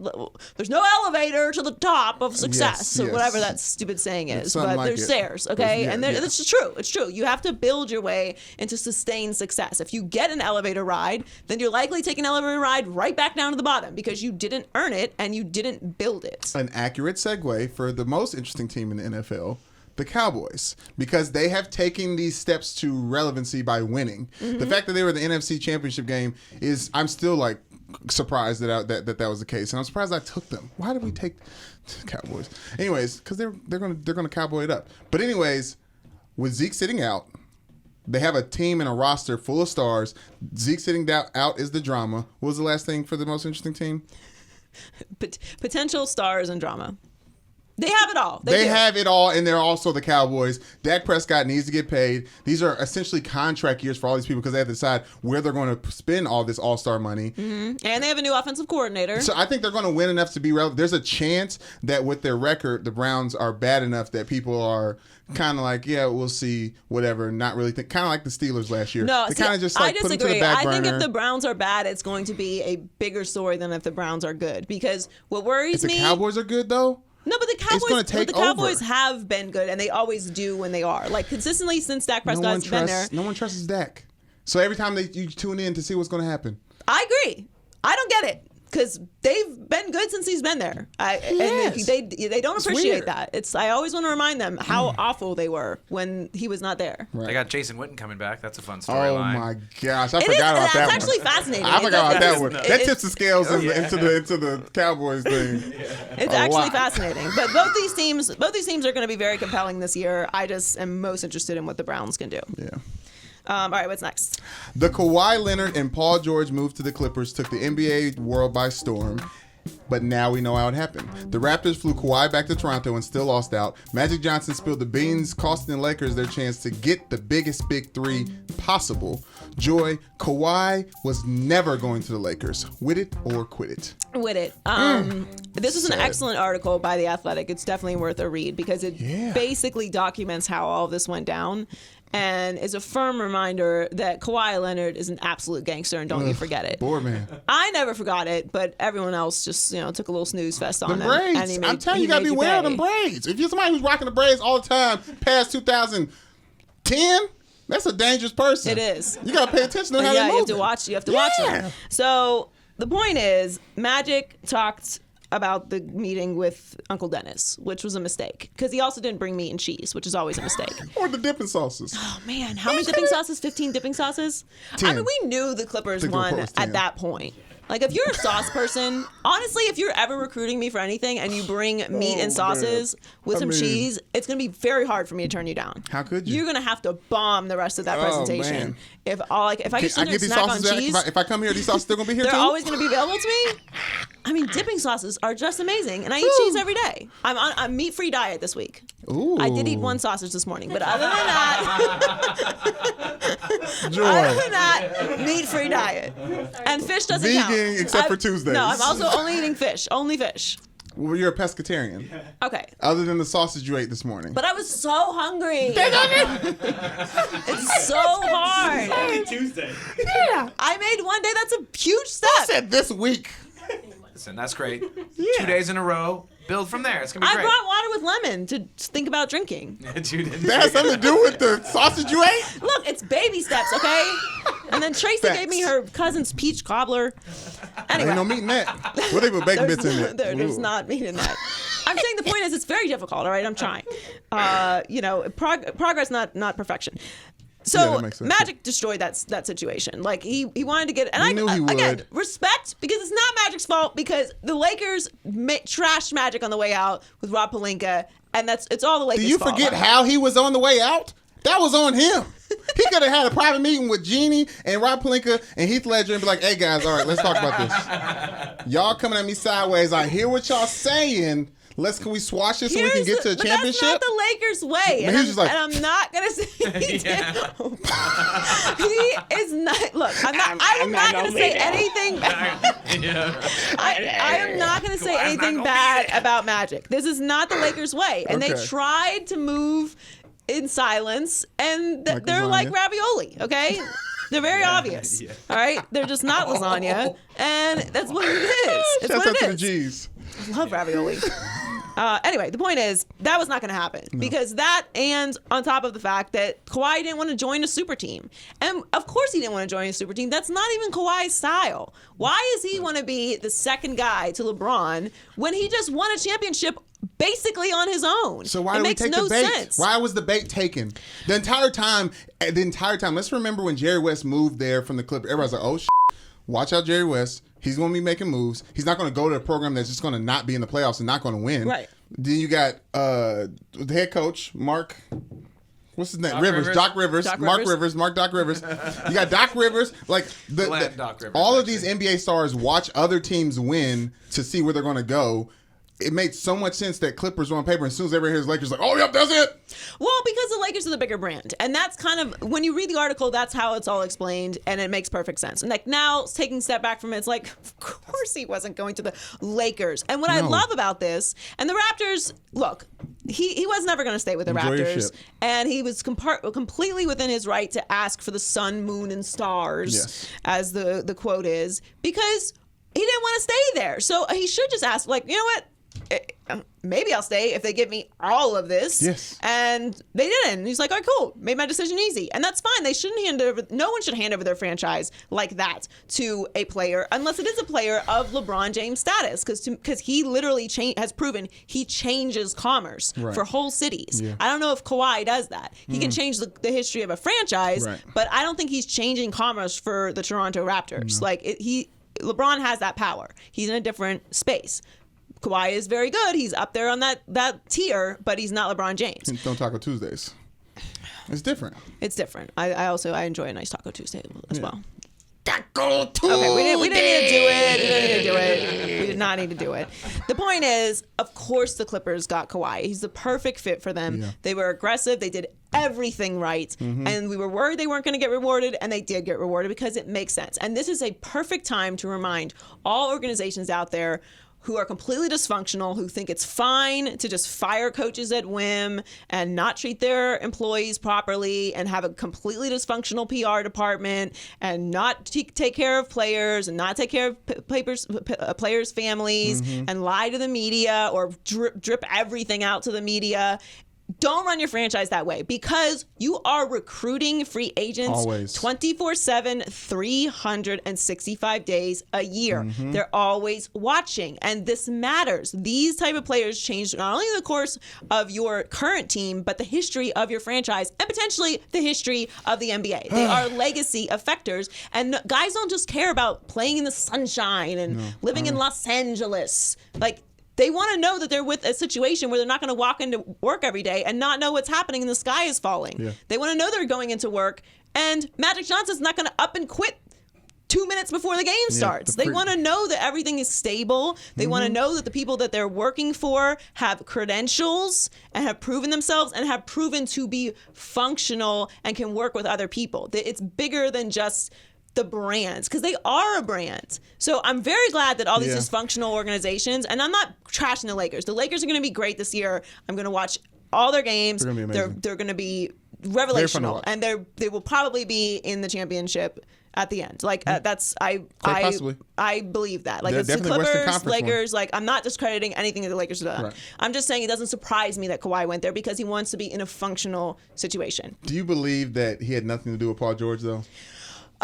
no elevator to the top of success, or whatever that stupid saying is. But like there's stairs, okay? And it's true. It's true. You have to build your way into sustained success. If you get an elevator ride, then you're likely taking an elevator ride right back down to the bottom because you didn't earn it and you didn't build it. An accurate segue for the most interesting team in the NFL, the Cowboys, because they have taken these steps to relevancy by winning. The fact that they were in the NFC Championship game I'm still like, surprised that was the case, and I'm surprised I took them. Why did we take Cowboys? Anyways, because they're gonna cowboy it up. But anyways, with Zeke sitting out, they have a team and a roster full of stars. Zeke sitting out is the drama. What was the last thing for the most interesting team? Potential stars and drama. They have it all. They have it all, and they're also the Cowboys. Dak Prescott needs to get paid. These are essentially contract years for all these people because they have to decide where they're going to spend all this all-star money. Mm-hmm. And they have a new offensive coordinator. So I think they're going to win enough to be relevant. There's a chance that with their record, the Browns are bad enough that people are kind of like, yeah, we'll see, whatever, not really think. Kind of like the Steelers last year. No, they kind of just like I put them to disagree. the back I think burner. if the Browns are bad, it's going to be a bigger story than if the Browns are good. Because what worries if me... the Cowboys are good, though... No, but gonna take the Cowboys over. have been good, and they always do when they are. Like, consistently since Dak Prescott's been there. No one trusts Dak. So every time you tune in to see what's going to happen. I agree. I don't get it. Because they've been good since he's been there. And they don't appreciate weird. that. I always want to remind them how awful they were when he was not there. Right. They got Jason Witten coming back. That's a fun Oh storyline. my gosh, I forgot about that one. That's actually fascinating. I forgot about that one. It- That it- tips the scales into the Cowboys thing. It's a actually lot. fascinating. But both these teams are going to be very compelling this year. I just am most interested in what the Browns can do. Yeah. All right, what's next? The Kawhi Leonard and Paul George move to the Clippers took the NBA world by storm. But now we know how it happened. The Raptors flew Kawhi back to Toronto and still lost out. Magic Johnson spilled the beans, costing the Lakers their chance to get the biggest big three possible. Joy, Kawhi was never going to the Lakers. With it or quit it? With it. This is an Sad. excellent article by The Athletic. It's definitely worth a read because it basically documents how all of this went down and is a firm reminder that Kawhi Leonard is an absolute gangster and don't you forget it. Bored man. I never forgot it, but everyone else just, took a little snooze fest on The him. braids. And he made, I'm telling you, he you gotta made be aware of pay. them braids. If you're somebody who's rocking the braids all the time past 2010, that's a dangerous person. It is. You gotta pay attention to how Yeah, they you move. have to watch. You have to watch them. So the point is, Magic talked about the meeting with Uncle Dennis, which was a mistake because he also didn't bring meat and cheese, which is always a mistake. Or the dipping sauces. Oh man, how many dipping sauces? 15 dipping sauces? 10. I mean, we knew the Clippers think the won report was 10. at that point. Like, if you're a sauce person, honestly, if you're ever recruiting me for anything and you bring meat and sauces with some cheese, it's going to be very hard for me to turn you down. How could you? You're going to have to bomb the rest of that presentation. man. If I just I sit there get and these snack on sauces back. cheese, If I come here, these sauces still gonna be here they're too. always going to be available to me. I mean, dipping sauces are just amazing, and I eat cheese every day. I'm on a meat-free diet this week. Ooh. I did eat one sausage this morning, but other than that, Joy. other than that, meat-free diet. And fish doesn't count. Vegan except for Tuesdays. No, I'm also only eating fish. Only fish. Well, you're a pescatarian. Okay. Other than the sausage you ate this morning. But I was so hungry. It's so hard. Tuesday. I made one day. That's a huge step. I said this week. Listen, that's great. 2 days in a row. Build from there. It's going to be I great. brought water with lemon to think about drinking. That has something to do with the sausage you ate? Look, it's baby steps, okay? And then Tracy Facts. gave me her cousin's peach cobbler. Anyway. Ain't no meat in that. What they put bacon bits in it? There's not meat in that. I'm saying the point is it's very difficult, all right? I'm trying. Progress, not perfection. Yeah, So that makes sense. Magic destroyed that situation. Like he wanted to get, and We I knew he again would. respect because it's not Magic's fault because the Lakers trashed Magic on the way out with Rob Pelinka, and it's all the Lakers' Do you fault. forget how he was on the way out? That was on him. He could have had a private meeting with Jeannie and Rob Pelinka and Heath Ledger and be like, hey guys, all right, let's talk about this. Y'all coming at me sideways. I hear what y'all saying. Can we swash this so we can get to a But championship? that's not the Lakers' way. But he was just like- and I'm not gonna say he is not. Look, I'm not gonna say anything bad. I am not gonna say anything bad about Magic. This is not the Lakers' way, and they Okay. tried to move in silence, and Like they're lasagna? like ravioli. Okay. They're very obvious. All right, they're just not lasagna, and that's what it is. It's Shouts what out it to the is. G's. I love ravioli. Anyway, the point is that was not going to happen because that, and on top of the fact that Kawhi didn't want to join a super team, and of course he didn't want to join a super team. That's not even Kawhi's style. Why does he want to be the second guy to LeBron when he just won a championship basically on his own? So why it did we makes take no the bait? sense. Why was the bait taken? The entire time, let's remember when Jerry West moved there from the Clippers. Everybody's like, oh, watch out Jerry West. He's going to be making moves. He's not going to go to a program that's just going to not be in the playoffs and not going to win. Right. Then you got the head coach, Mark. What's his name? Doc Rivers. Mark Rivers. You got Doc Rivers. Like Doc Rivers, all of these NBA stars watch other teams win to see where they're going to go. It made so much sense that Clippers were on paper. As soon as everybody hears Lakers, like, oh, yep, that's it. Well, because the Lakers are the bigger brand. And that's kind of, when you read the article, that's how it's all explained. And it makes perfect sense. And like now, taking a step back from it, it's like, of course he wasn't going to the Lakers. And what I love about this, and the Raptors, look, he was never going to stay with the Enjoy your Raptors. ship. And he was completely within his right to ask for the sun, moon, and stars, as the quote is, because he didn't want to stay there. So he should just ask, like, you know what? Maybe I'll stay if they give me all of this. Yes. And they didn't. And he's like, all right, cool. Made my decision easy. And that's fine. They shouldn't hand over, no one should hand over their franchise like that to a player unless it is a player of LeBron James status. Because he literally has proven he changes commerce for whole cities. Yeah. I don't know if Kawhi does that. He can change the history of a franchise, but I don't think he's changing commerce for the Toronto Raptors. No. Like, LeBron has that power. He's in a different space. Kawhi is very good. He's up there on that tier, but he's not LeBron James. Don't Taco Tuesdays. It's different. It's different. I enjoy a nice Taco Tuesday as well. Taco Tuesday. Okay, we didn't need to do it. We did not need to do it. The point is, of course, the Clippers got Kawhi. He's the perfect fit for them. Yeah. They were aggressive. They did everything right. And we were worried they weren't going to get rewarded, and they did get rewarded because it makes sense. And this is a perfect time to remind all organizations out there who are completely dysfunctional, who think it's fine to just fire coaches at whim and not treat their employees properly and have a completely dysfunctional PR department and not take care of players and not take care of players' families and lie to the media or drip everything out to the media. Don't run your franchise that way because you are recruiting free agents always 24/7, 365 days a year. They're always watching, and this matters. These type of players change not only the course of your current team, but the history of your franchise and potentially the history of the NBA. They are legacy effectors, and guys don't just care about playing in the sunshine and living in Los Angeles. Like, they want to know that they're with a situation where they're not going to walk into work every day and not know what's happening and the sky is falling. Yeah. They want to know they're going into work and Magic Johnson's not going to up and quit 2 minutes before the game starts. They want to know that everything is stable. They want to know that the people that they're working for have credentials and have proven themselves and have proven to be functional and can work with other people. It's bigger than just the brands, because they are a brand. So I'm very glad that all these dysfunctional organizations, and I'm not trashing the Lakers. The Lakers are going to be great this year. I'm going to watch all their games. They're going to be amazing. They're going to be revelational, and they will probably be in the championship at the end. Like that's I believe that. Like, they're it's the definitely Western Clippers, Conference Lakers. Like, I'm not discrediting anything that the Lakers have done. Right. I'm just saying it doesn't surprise me that Kawhi went there because he wants to be in a functional situation. Do you believe that he had nothing to do with Paul George though?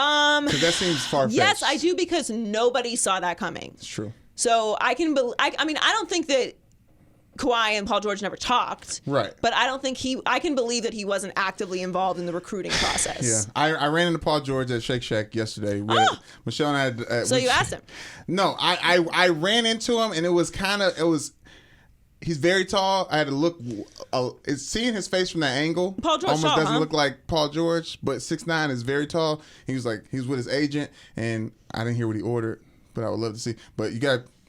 Because that seems far-fetched. Yes, I do, because nobody saw that coming. It's true. So I can I mean, I don't think that Kawhi and Paul George never talked. Right. But I don't think I can believe that he wasn't actively involved in the recruiting process. Yeah. I ran into Paul George at Shake Shack yesterday. Michelle and I had... So you asked him? No, I ran into him, and it was... He's very tall. I had to look. Seeing his face from that angle Paul George almost tall, doesn't look like Paul George, but 6'9" is very tall. He was with his agent, and I didn't hear what he ordered, but I would love to see. But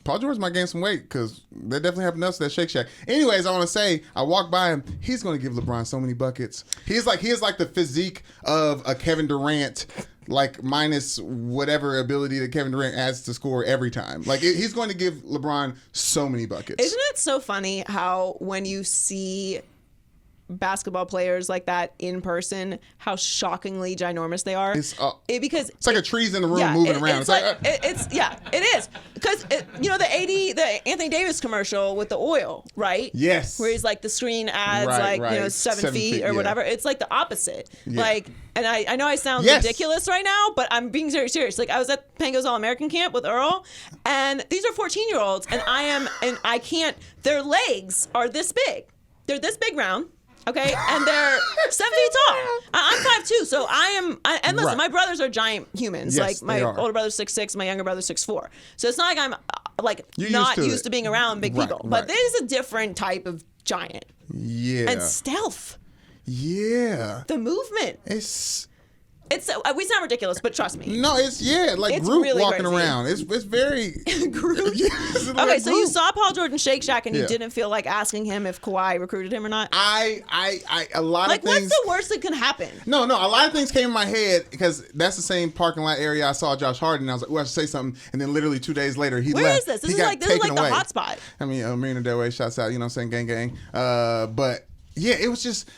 Paul George might gain some weight because they're definitely having us at that Shake Shack. Anyways, I want to say, I walked by him. He's going to give LeBron so many buckets. He is like the physique of a Kevin Durant, like minus whatever ability that Kevin Durant adds to score every time. Like, he's going to give LeBron so many buckets. Isn't it so funny how when you see basketball players like that in person, how shockingly ginormous they are? Because it's like a trees in the room moving around. It is. Because the Anthony Davis commercial with the oil, right? Yes. Where he's like, the screen adds 7 feet or whatever. It's like the opposite. Yeah. Like, and I know I sound ridiculous right now, but I'm being very serious. Like, I was at Pango's All-American camp with Earl, and these are 14-year-olds, and I can't, their legs are this big. They're this big round. Okay, and they're 7 feet tall. I'm 5'2", so and listen, Right. my brothers are giant humans. Yes, like my they are. older brother's 6'6", my younger brother's 6'4". So it's not like I'm You're not used to used it. to being around big Right, people. right. But this is a different type of giant. Yeah. And stealth. Yeah. The movement. It's We sound ridiculous, but trust me. no, it's like It's Groot really walking crazy. around. It's very Groot. It's like Okay, so you Groot. saw Paul George in Shake Shack and you Yeah. didn't feel like asking him if Kawhi recruited him or not? I a lot Like, of things. what's the worst that can happen? No, a lot of things came in my head because that's the same parking lot area I saw Josh Harden. And I was like, "Oh, I should say something," and then literally 2 days later, he Where left. is this? This He is got like the taken away. hot spot. I mean, Marina Del Rey, shouts out, you know what I'm saying, gang. But yeah, it was just.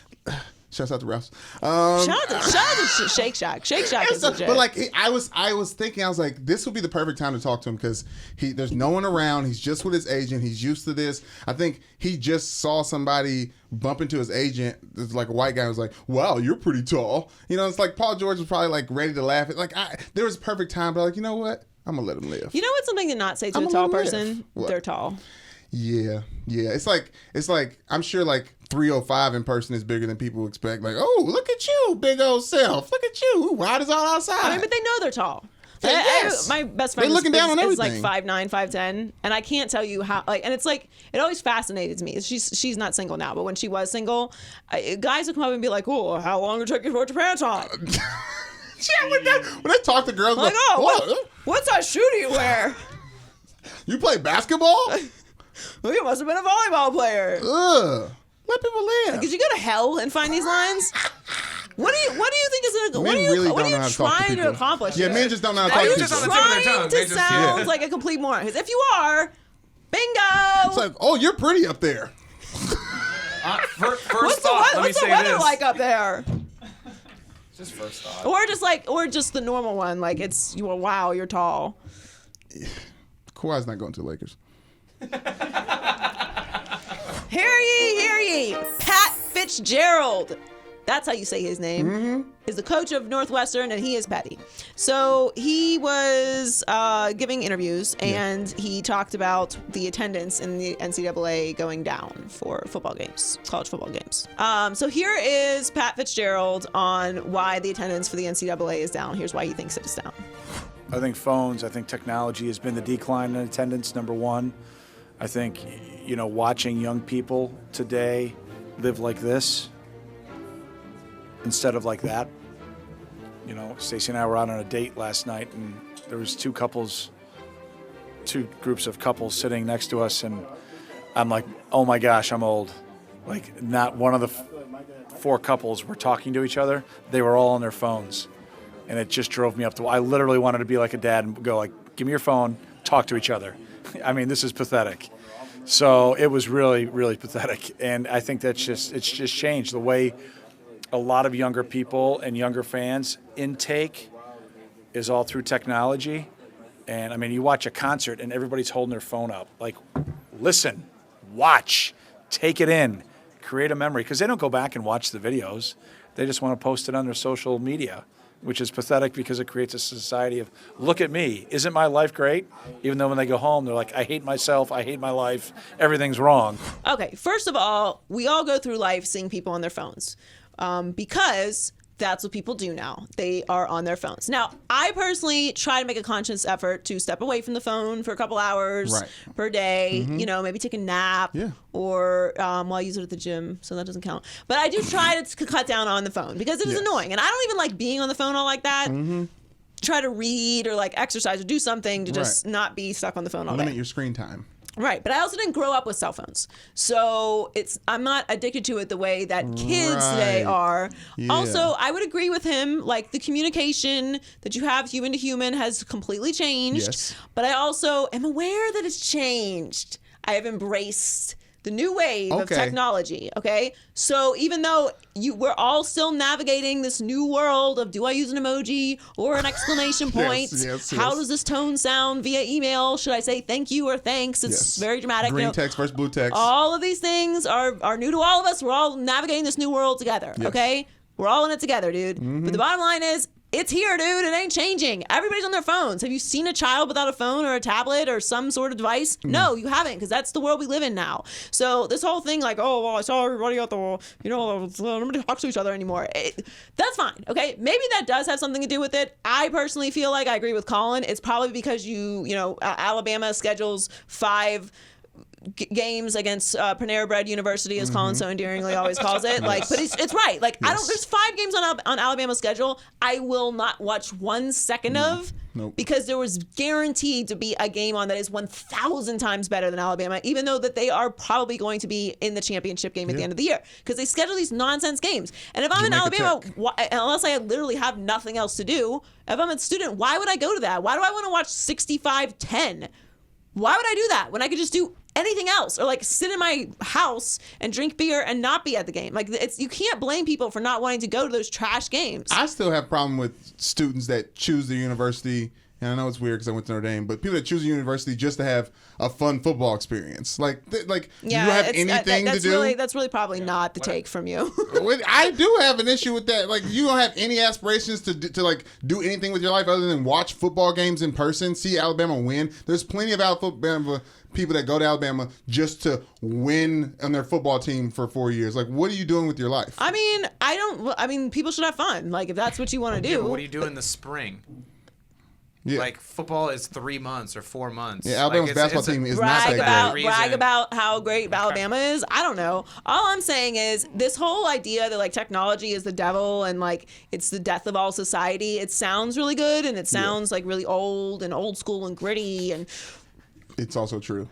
Shouts out to Ralphs. Shout out to Shake Shack. Shake Shack is legit. But like, I was thinking, I was like, this would be the perfect time to talk to him because there's no one around. He's just with his agent. He's used to this. I think he just saw somebody bump into his agent. It's like a white guy who was like, "Wow, you're pretty tall." You know, it's like Paul George was probably like ready to laugh. Like, there was a perfect time, but like, you know what? I'm gonna let him live. You know what's something to not say to I'm a gonna tall let him live. person? What? They're tall. Yeah. It's like I'm sure like 305 in person is bigger than people expect. Like, oh, look at you, big old self. Look at you. Who wide is all outside? I mean, but they know they're tall. Yes. My best friend They're looking down on is like everything. 5'9", 5'10", and I can't tell you how. Like, and it's like it always fascinated me. She's not single now, but when she was single, guys would come up and be like, "Oh, how long did it take you to put your pants on?" Yeah, when I talk to girls, Like, like, "Oh, what size shoe do you wear?" You play basketball? Well, you must have been a volleyball player. Ugh. Let people live. Did you go to hell and find these lines? What do you think is gonna? What Men are you, really what don't are know you how to talk to trying to people. accomplish? Yeah, here? men just don't know how to Are talk you to just people. on the tip of their trying tongue. to They just- sound yeah. like a complete moron? Because if you are, bingo. It's like, oh, you're pretty up there. First What's the thought, let me what's the say weather this. like up there? Just first thought. Or just the normal one, like it's wow, you're tall. Kawhi's not going to the Lakers. Hear ye, Pat Fitzgerald. That's how you say his name. Is the coach of Northwestern, and he is Patty. So he was giving interviews, and he talked about the attendance in the NCAA going down for football games, college football games. So here is Pat Fitzgerald on why the attendance for the NCAA is down. Here's why he thinks it is down. I think technology has been the decline in attendance, number one. I think, watching young people today live like this instead of like that. Stacey and I were out on a date last night, and there was two groups of couples sitting next to us, and I'm like, oh my gosh, I'm old. Like, not one of the four couples were talking to each other. They were all on their phones. And it just drove me up to, I literally wanted to be like a dad and go like, give me your phone, talk to each other. I mean, this is pathetic. So it was really, really pathetic. And I think it's just changed the way a lot of younger people and younger fans intake is all through technology. And I mean, you watch a concert and everybody's holding their phone up. Like, listen, watch, take it in, create a memory. Because they don't go back and watch the videos. They just want to post it on their social media, which is pathetic because it creates a society of, look at me, isn't my life great? Even though when they go home, they're like, I hate myself, I hate my life, everything's wrong. Okay, first of all, we all go through life seeing people on their phones because that's what people do now. They are on their phones. Now, I personally try to make a conscious effort to step away from the phone for a couple hours per day, maybe take a nap or well, I use it at the gym, so that doesn't count. But I do try to cut down on the phone because it is annoying. And I don't even like being on the phone all like that. Try to read or like exercise or do something to just not be stuck on the phone all day. Limit your screen time. Right, but I also didn't grow up with cell phones, so I'm not addicted to it the way that kids today are. Yeah. Also, I would agree with him, like the communication that you have human to human has completely changed. Yes. But I also am aware that it's changed. I have embraced the new wave of technology, okay? So even though we're all still navigating this new world of do I use an emoji or an exclamation point? How does this tone sound via email? Should I say thank you or thanks? It's very dramatic. Green text versus blue text. All of these things are new to all of us. We're all navigating this new world together, okay? We're all in it together, dude. But the bottom line is, It's here, dude. It ain't changing. Everybody's on their phones. Have you seen a child without a phone or a tablet or some sort of device? No, you haven't, because that's the world we live in now. So this whole thing like, oh, well, I saw everybody at the, nobody talks to each other anymore. That's fine, okay? Maybe that does have something to do with it. I personally feel like I agree with Colin. It's probably because Alabama schedules 5 games against Panera Bread University, as Colin so endearingly always calls it. Like, but it's right. Like, there's 5 games on Alabama's schedule I will not watch 1 second of. Nope. Because there was guaranteed to be a game on that is 1,000 times better than Alabama, even though that they are probably going to be in the championship game at the end of the year, because they schedule these nonsense games. And if I'm in Alabama, unless I literally have nothing else to do, if I'm a student, why would I go to that? Why do I want to watch 65-10? Why would I do that when I could just do anything else, or like sit in my house and drink beer and not be at the game? Like, you can't blame people for not wanting to go to those trash games. I still have a problem with students that choose the university, and I know it's weird because I went to Notre Dame, but people that choose a university just to have a fun football experience. Like do you have anything to do? That's really probably not the take from you. I do have an issue with that. Like, you don't have any aspirations to like do anything with your life other than watch football games in person, see Alabama win. There's plenty of Alabama people that go to Alabama just to win on their football team for 4 years. Like, what are you doing with your life? I mean, people should have fun. Like, if that's what you want to do. Yeah, but what do you do in the spring? Yeah. Like, football is 3 months or 4 months. Yeah, Alabama's like, basketball team is not that great. Brag about how great Alabama is. I don't know. All I'm saying is this whole idea that like technology is the devil and like it's the death of all society. It sounds really good and it sounds like really old and old school and gritty, and it's also true.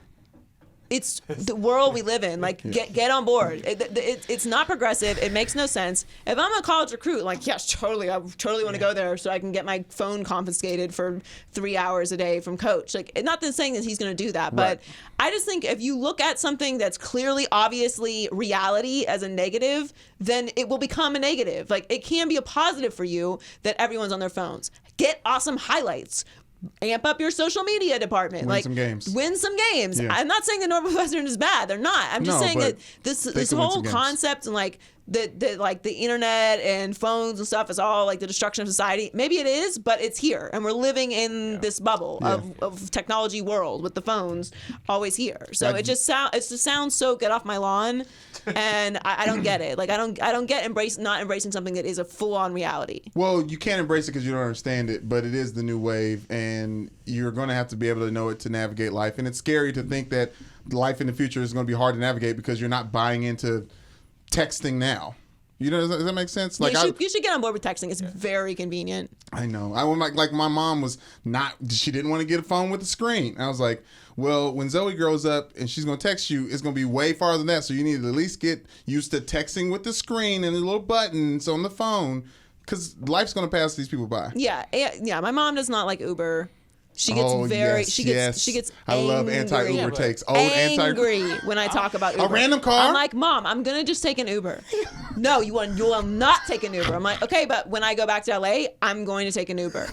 It's the world we live in. Like, get on board. It's not progressive. It makes no sense. If I'm a college recruit, like, yes, totally, I totally want to go there so I can get my phone confiscated for 3 hours a day from coach. Like, not that saying that he's going to do that, but I just think if you look at something that's clearly, obviously reality as a negative, then it will become a negative. Like, it can be a positive for you that everyone's on their phones. Get awesome highlights. Amp up your social media department. Win some games. Win some games. Yeah. I'm not saying that Northwestern is bad. They're not. I'm just saying that this whole concept and like the internet and phones and stuff is all like the destruction of society. Maybe it is, but it's here, and we're living in this bubble of technology world with the phones always here. So it just sounds so get off my lawn, and I don't get it. Like I don't get not embracing something that is a full on reality. Well, you can't embrace it because you don't understand it, but it is the new wave, and you're going to have to be able to know it to navigate life. And it's scary to think that life in the future is going to be hard to navigate because you're not buying into texting now. You know, does that make sense? Like, you should get on board with texting. It's very convenient. I know. I would like my mom was not. She didn't want to get a phone with a screen. I was like, well, when Zoe grows up and she's gonna text you, it's gonna be way farther than that. So you need to at least get used to texting with the screen and the little buttons on the phone, because life's gonna pass these people by. Yeah. My mom does not like Uber. She gets she gets I love anti-Uber takes. Angry when I talk about Uber. A random car? I'm like, Mom, I'm gonna just take an Uber. No, you will not take an Uber. I'm like, okay, but when I go back to LA, I'm going to take an Uber.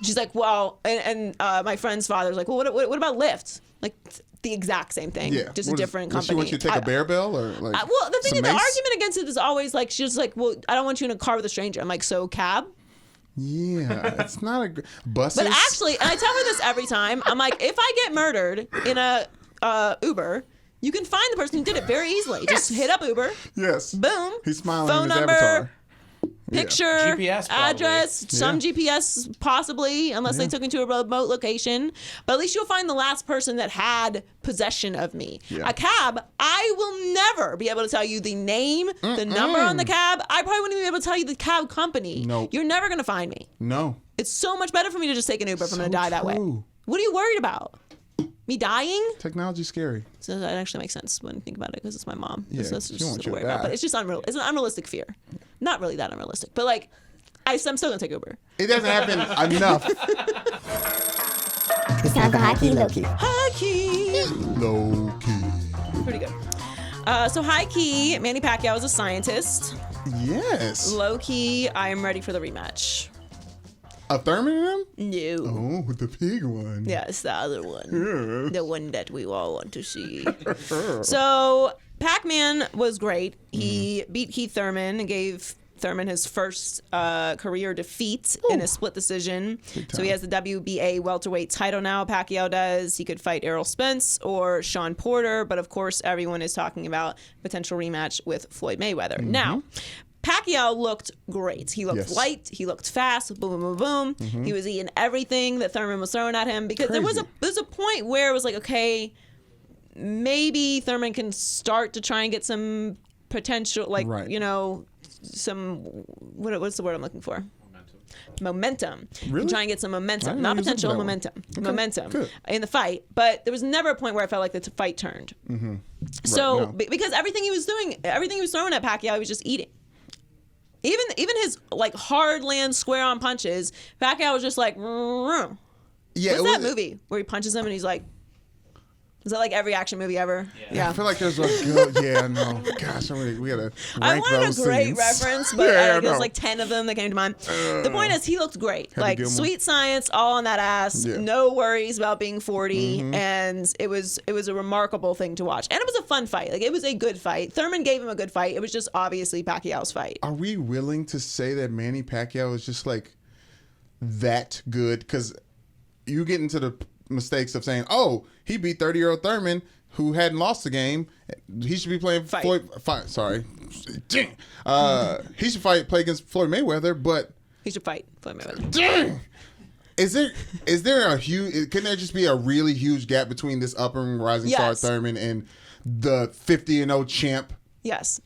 She's like, well, and my friend's father's like, well, what about Lyft? Like the exact same thing, just a different company. She wants you to take a Bear Bell or like? Well, the thing is, the mace? argument against it is always like, she's like, well, I don't want you in a car with a stranger. I'm like, so cab? Yeah, it's not a buses. But actually, and I tell her this every time, I'm like, if I get murdered in a Uber, you can find the person who did it very easily. Just hit up Uber. Yes. Boom. He's smiling phone in his number, avatar. picture, GPS probably. address, some GPS possibly, unless they took me to a remote location. But at least you'll find the last person that had possession of me. Yeah. A cab, I will never be able to tell you the name, the number on the cab. I probably wouldn't even be able to tell you the cab company. Nope. You're never going to find me. No. It's so much better for me to just take an Uber if I'm going to die that way. true. What are you worried about? Me dying? Technology's scary. So that actually makes sense when you think about it, because it's my mom. Yeah, That's she just wants to you to worry about. die. But it's just unreal. It's an unrealistic fear. Not really that unrealistic, but like, I'm still gonna take Uber. It doesn't happen enough. It's time for high key, low key. High key. Low key. Pretty good. So high key, Manny Pacquiao is a scientist. Yes. Low key, I am ready for the rematch. A Thurman in him? No. Oh, the pig one. Yes, the other one. Yeah. The one that we all want to see. So Pac-Man was great. He beat Keith Thurman and gave Thurman his first career defeat in a split decision. So he has the WBA welterweight title now. Pacquiao does. He could fight Errol Spence or Sean Porter, but of course everyone is talking about potential rematch with Floyd Mayweather. Now, Pacquiao looked great. He looked light. He looked fast. Boom, boom, boom, boom. He was eating everything that Thurman was throwing at him because there was a point where it was like, okay, maybe Thurman can start to try and get some potential, like, you know, some, what's the word I'm looking for? Momentum. Really? Try and get some momentum. Not potential, momentum. Okay. Momentum in the fight. But there was never a point where I felt like the fight turned. So, because everything he was doing, everything he was throwing at Pacquiao, he was just eating. Even his, like, hard land square on punches, Pacquiao was just like, yeah, what's that movie where he punches him and he's like, is that like every action movie ever? Yeah. I feel like there's a good, no. Gosh, we gotta rank I wanted those a great scenes. reference, but there's like 10 of them that came to mind. The point is, he looked great. Like, sweet science, all on that ass. No worries about being 40. And it was a remarkable thing to watch. And it was a fun fight. Like, it was a good fight. Thurman gave him a good fight. It was just obviously Pacquiao's fight. Are we willing to say that Manny Pacquiao is just like that good? Because you get into the mistakes of saying, oh, he beat 30-year-old Thurman who hadn't lost the game. He should be playing Floyd. Sorry. He should play against Floyd Mayweather, but he should fight Floyd Mayweather. Dang. Is there a huge? Can there just be a really huge gap between this up and rising star Thurman and the 50-0 champ? Yes,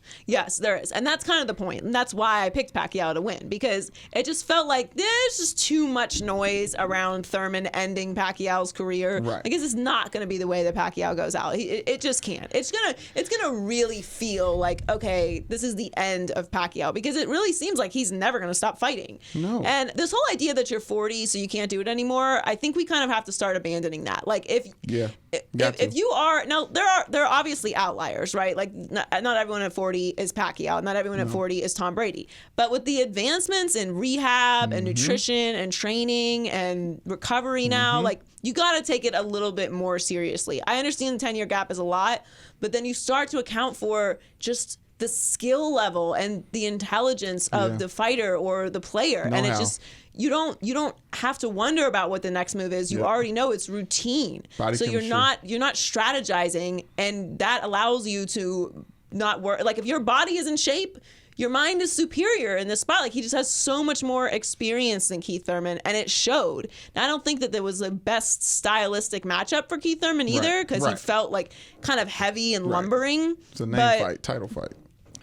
there is. And that's kind of the point. And that's why I picked Pacquiao to win, because it just felt like there's just too much noise around Thurman ending Pacquiao's career. Like, this is not going to be the way that Pacquiao goes out. It just can't. It's gonna really feel like, okay, this is the end of Pacquiao, because it really seems like he's never going to stop fighting. No. And this whole idea that you're 40 so you can't do it anymore, I think we kind of have to start abandoning that. Like, if you are, now there are obviously outliers, right? Like, not everyone at 40 is Pacquiao. Not everyone at 40 is Tom Brady. But with the advancements in rehab and nutrition and training and recovery now, like, you got to take it a little bit more seriously. I understand the 10-year gap is a lot, but then you start to account for just the skill level and the intelligence of the fighter or the player. And it just, you don't have to wonder about what the next move is. You already know it's routine. So you're not strategizing, and that allows you to not work. Like, if your body is in shape, your mind is superior in this spot. Like, he just has so much more experience than Keith Thurman, and it showed. Now, I don't think that there was the best stylistic matchup for Keith Thurman either, because he felt like kind of heavy and lumbering. It's a fight, title fight.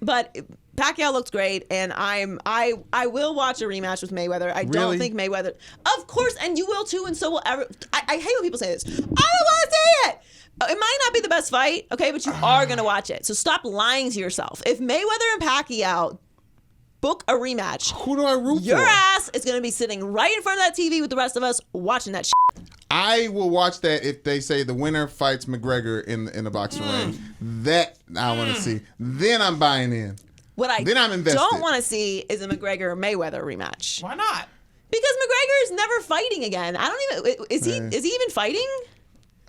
But Pacquiao looked great, and I will watch a rematch with Mayweather. I don't think Mayweather, of course, and you will too, and so will I hate when people say this. I don't want to see it. It might not be the best fight, okay, but you are going to watch it. So stop lying to yourself. If Mayweather and Pacquiao book a rematch, who do I root for? Your ass is going to be sitting right in front of that TV with the rest of us watching that shit. I will watch that if they say the winner fights McGregor in the boxing ring. That I want to see. Then I'm buying in. What I I'm invested. Don't want to see is a McGregor-Mayweather rematch. Why not? Because McGregor is never fighting again. I don't even. Is he even fighting?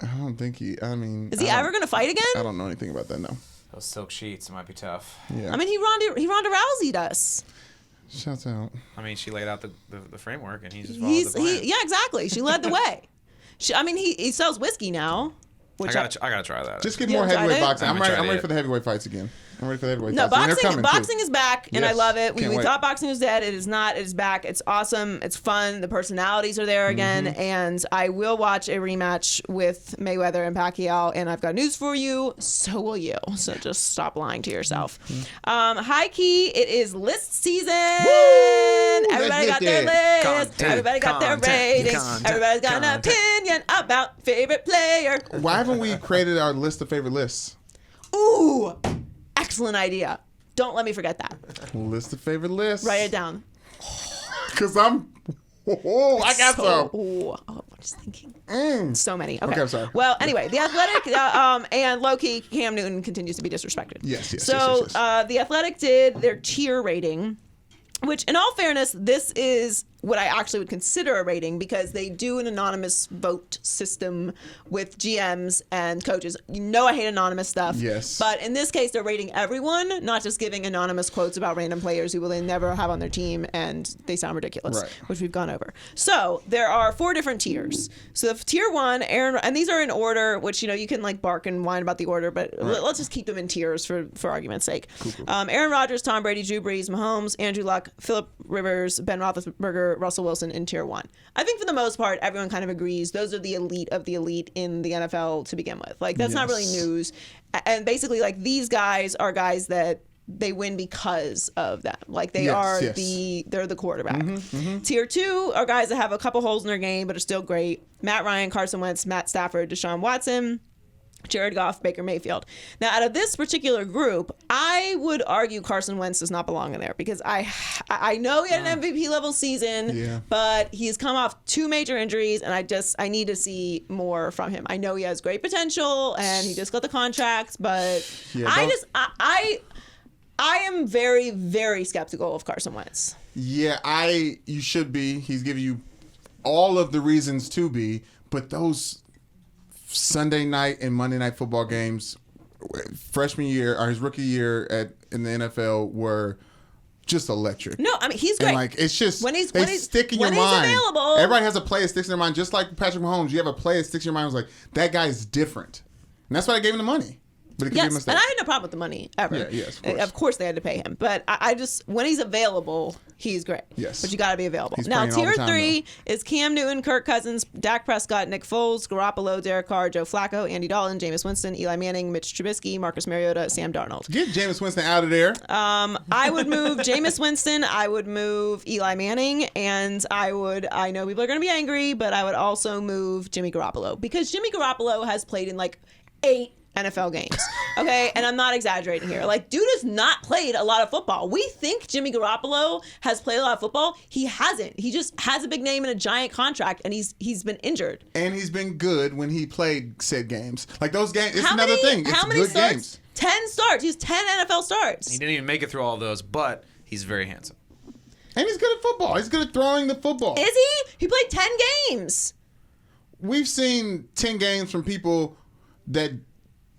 I don't think is he ever going to fight again? I don't know anything about that, no. Those silk sheets, it might be tough. Yeah. I mean, he Ronda Rousey'd us. Shouts out. I mean, she laid out the framework, and he just followed the plan. Yeah, exactly. She led the way. He sells whiskey now. I gotta try that. Just get more heavyweight boxing. I'm ready for the heavyweight fights again. I'm ready for the heavyweight fights. No, boxing is back, and I love it. We thought boxing was dead. It is not. It is back. It's awesome. It's fun. The personalities are there again, and I will watch a rematch with Mayweather and Pacquiao, and I've got news for you. So will you. So just stop lying to yourself. High key, it is list season. Woo! Everybody got their list. Everybody got their ratings. Everybody's got an opinion about favorite player. Why haven't we created our list of favorite lists? Ooh. Excellent idea. Don't let me forget that. List of favorite lists. Write it down. Because I got some. I'm just thinking. So many. Okay, I'm sorry. Well, anyway, The Athletic and low-key Cam Newton continues to be disrespected. Yes. The Athletic did their tier rating, which, in all fairness, this is what I actually would consider a rating, because they do an anonymous vote system with GMs and coaches. You know I hate anonymous stuff. Yes. But in this case, they're rating everyone, not just giving anonymous quotes about random players who will they never have on their team and they sound ridiculous, Right. which we've gone over. So there are 4 different tiers. So tier 1, Aaron, and these are in order, which, you can like bark and whine about the order, but let's just keep them in tiers for argument's sake. Cool. Aaron Rodgers, Tom Brady, Drew Brees, Mahomes, Andrew Luck, Phillip Rivers, Ben Roethlisberger, Russell Wilson in tier 1. I think for the most part, everyone kind of agrees those are the elite of the elite in the NFL to begin with. Like, that's not really news. And basically, like, these guys are guys that they win because of them. Like, they're the quarterback. Tier 2 are guys that have a couple holes in their game but are still great. Matt Ryan, Carson Wentz, Matt Stafford, Deshaun Watson, Jared Goff, Baker Mayfield. Now, out of this particular group, I would argue Carson Wentz does not belong in there, because I know he had an MVP level season, but he's come off 2 major injuries, and I need to see more from him. I know he has great potential, and he just got the contract, but I am very, very skeptical of Carson Wentz. Yeah, you should be. He's giving you all of the reasons to be, but those Sunday night and Monday night football games, freshman year or his rookie year in the NFL, were just electric. No, I mean, he's great. And like, it's just when he's stick in your mind. Available. Everybody has a play that sticks in their mind, just like Patrick Mahomes. You have a play that sticks in your mind. It was like, that guy is different, and that's why I gave him the money. But it could be a mistake. And I had no problem with the money ever. Yeah, yes, of course. Of course they had to pay him, but I just, when he's available, he's great. Yes. But you got to be available. He's now, playing all tier the time, 3 is Cam Newton, Kirk Cousins, Dak Prescott, Nick Foles, Garoppolo, Derek Carr, Joe Flacco, Andy Dalton, Jameis Winston, Eli Manning, Mitch Trubisky, Marcus Mariota, Sam Darnold. Get Jameis Winston out of there. I would move Jameis Winston. I would move Eli Manning, and I know people are going to be angry, but I would also move Jimmy Garoppolo, because Jimmy Garoppolo has played in like 8 NFL games. Okay, and I'm not exaggerating here. Like, dude has not played a lot of football. We think Jimmy Garoppolo has played a lot of football. He hasn't. He just has a big name and a giant contract, and he's been injured. And he's been good when he played said games. Like, those games, it's another thing. It's how many good starts? games. 10 starts. He's 10 NFL starts. He didn't even make it through all those, but he's very handsome. And he's good at football. He's good at throwing the football. Is he? He played 10 games. We've seen 10 games from people that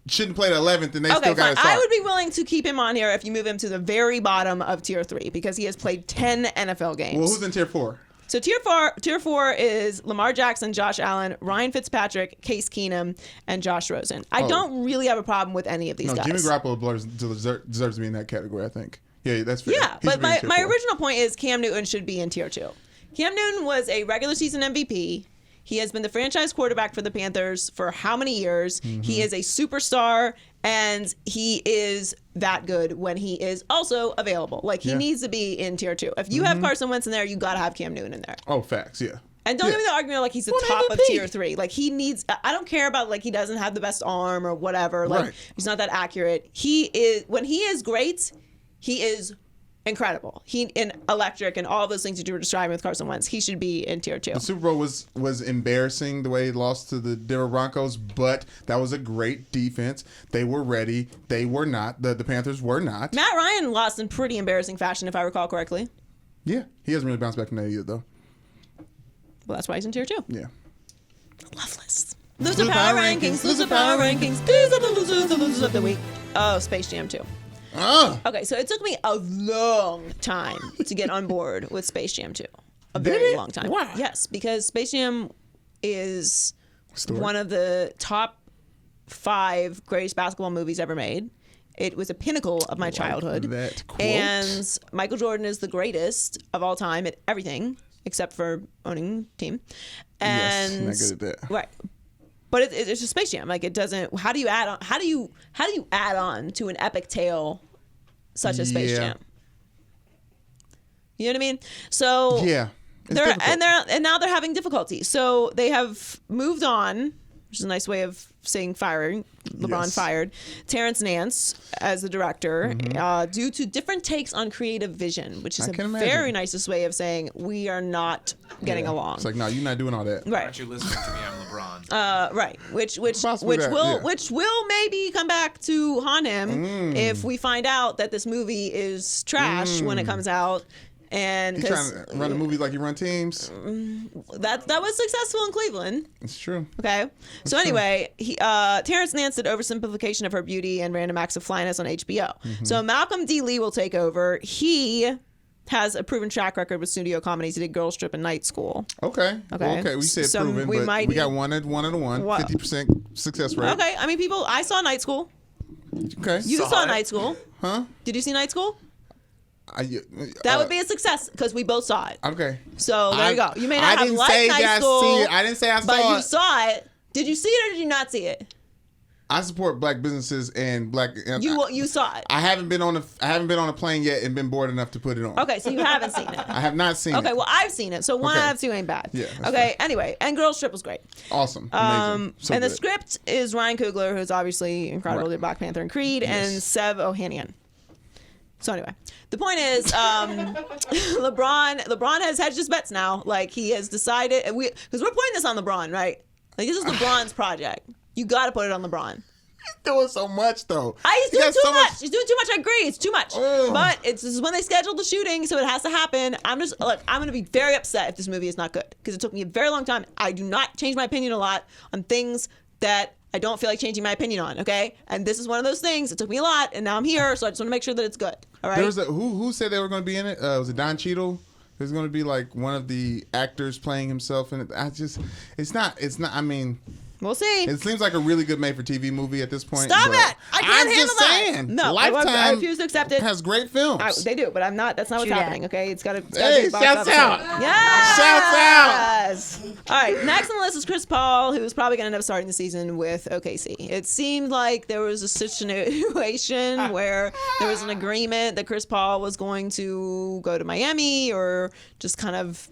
shouldn't play the 11th, and they still got to fine. start. I would be willing to keep him on here if you move him to the very bottom of tier 3, because he has played 10 NFL games. Well, who's in tier 4? So tier 4 is Lamar Jackson, Josh Allen, Ryan Fitzpatrick, Case Keenum, and Josh Rosen. I don't really have a problem with any of these guys. Jimmy Garoppolo deserves to be in that category, I think. Yeah, that's fair. Yeah, but my original point is Cam Newton should be in tier 2. Cam Newton was a regular season MVP. He has been the franchise quarterback for the Panthers for how many years? Mm-hmm. He is a superstar, and he is that good when he is also available. Like, he needs to be in tier 2. If you have Carson Wentz in there, you got to have Cam Newton in there. Oh, facts, yeah. And don't give me the argument like he's the top of tier 3. Like, he needs, I don't care about like he doesn't have the best arm or whatever. Like, he's not that accurate. When he is great, he is incredible. In electric and all those things that you were describing with Carson Wentz. He should be in tier 2. The Super Bowl was embarrassing the way he lost to the Denver Broncos, but that was a great defense. They were ready. They were not. The Panthers were not. Matt Ryan lost in pretty embarrassing fashion, if I recall correctly. Yeah, he hasn't really bounced back from that either, though. Well, that's why he's in tier 2. Yeah. Loveless. Loser power rankings. Loser power rankings. These are the losers of the week. Oh, Space Jam 2. Okay, so it took me a long time to get on board with Space Jam 2. A very long time. Wow. Yes, because Space Jam is one of the top 5 greatest basketball movies ever made. It was a pinnacle of my childhood. That quote. And Michael Jordan is the greatest of all time at everything except for owning team. And yes, not good at that. Right. But it's just Space Jam. Like, it doesn't. How do you add on? How do you add on to an epic tale such as Space Jam? You know what I mean? So yeah, and now they're having difficulty. So they have moved on, which is a nice way of saying firing. LeBron fired Terrence Nance as the director due to different takes on creative vision, which is a very nicest way of saying we are not getting along. It's like, no, you're not doing all that. Why Right. aren't you listening to me? I'm LeBron. Right. Which Possibly will maybe come back to haunt him if we find out that this movie is trash when it comes out. And He's trying to run a movie like he run teams. that was successful in Cleveland. It's true. Okay. So anyway, Terrence Nance did oversimplification of her beauty and random acts of flyness on HBO. So Malcolm D. Lee will take over. He has a proven track record with studio comedies. He did Girls Trip and Night School. Okay. We said So proven, we but might we got need- one at one. 50% success rate. Okay. I mean, I saw Night School. Okay. You saw Night School. Huh? Did you see Night School? That Would be a success because we both saw it. Okay. So there you go. You may I not have didn't liked say Night that I School, see it. I didn't say I saw but you it. saw it. Did you see it or did you not see it? I support black businesses and black. You saw it. I haven't been on a plane yet and been bored enough to put it on. Okay, so you haven't seen it. I have not seen it. Okay, well I've seen it, so 1 Okay. out of 2 ain't bad. Yeah, that's Okay. Anyway, and Girls Trip was great. Awesome. Amazing. So And the good. script is Ryan Coogler, who's obviously incredible, did Black Panther and Creed, and Sev Ohanian. So anyway, the point is, LeBron has hedged his bets now. Like he has decided, because we're putting this on LeBron, right? Like this is LeBron's project. You got to put it on LeBron. He's doing so much though. He's doing got too so much. He's doing too much. I agree. It's too much. Ugh. But this is when they scheduled the shooting, so it has to happen. I'm going to be very upset if this movie is not good because it took me a very long time. I do not change my opinion a lot on things that I don't feel like changing my opinion on. Okay, and this is one of those things. It took me a lot, and now I'm here, so I just want to make sure that it's good. All right. There was who said they were going to be in it? Was it Don Cheadle? There's going to be like one of the actors playing himself in it. It's not. I mean. We'll see. It seems like a really good made-for-TV movie at this point. Stop but it! I can't I'm handle just that. saying. No, Lifetime I refuse to accept it. has great films. They do, but I'm not. That's not what's True that. happening. Okay, it's got to. Hey, shouts out. Yes. Shouts out. All right. Next on the list is Chris Paul, who's probably going to end up starting the season with OKC. It seemed like there was a situation where there was an agreement that Chris Paul was going to go to Miami or just kind of.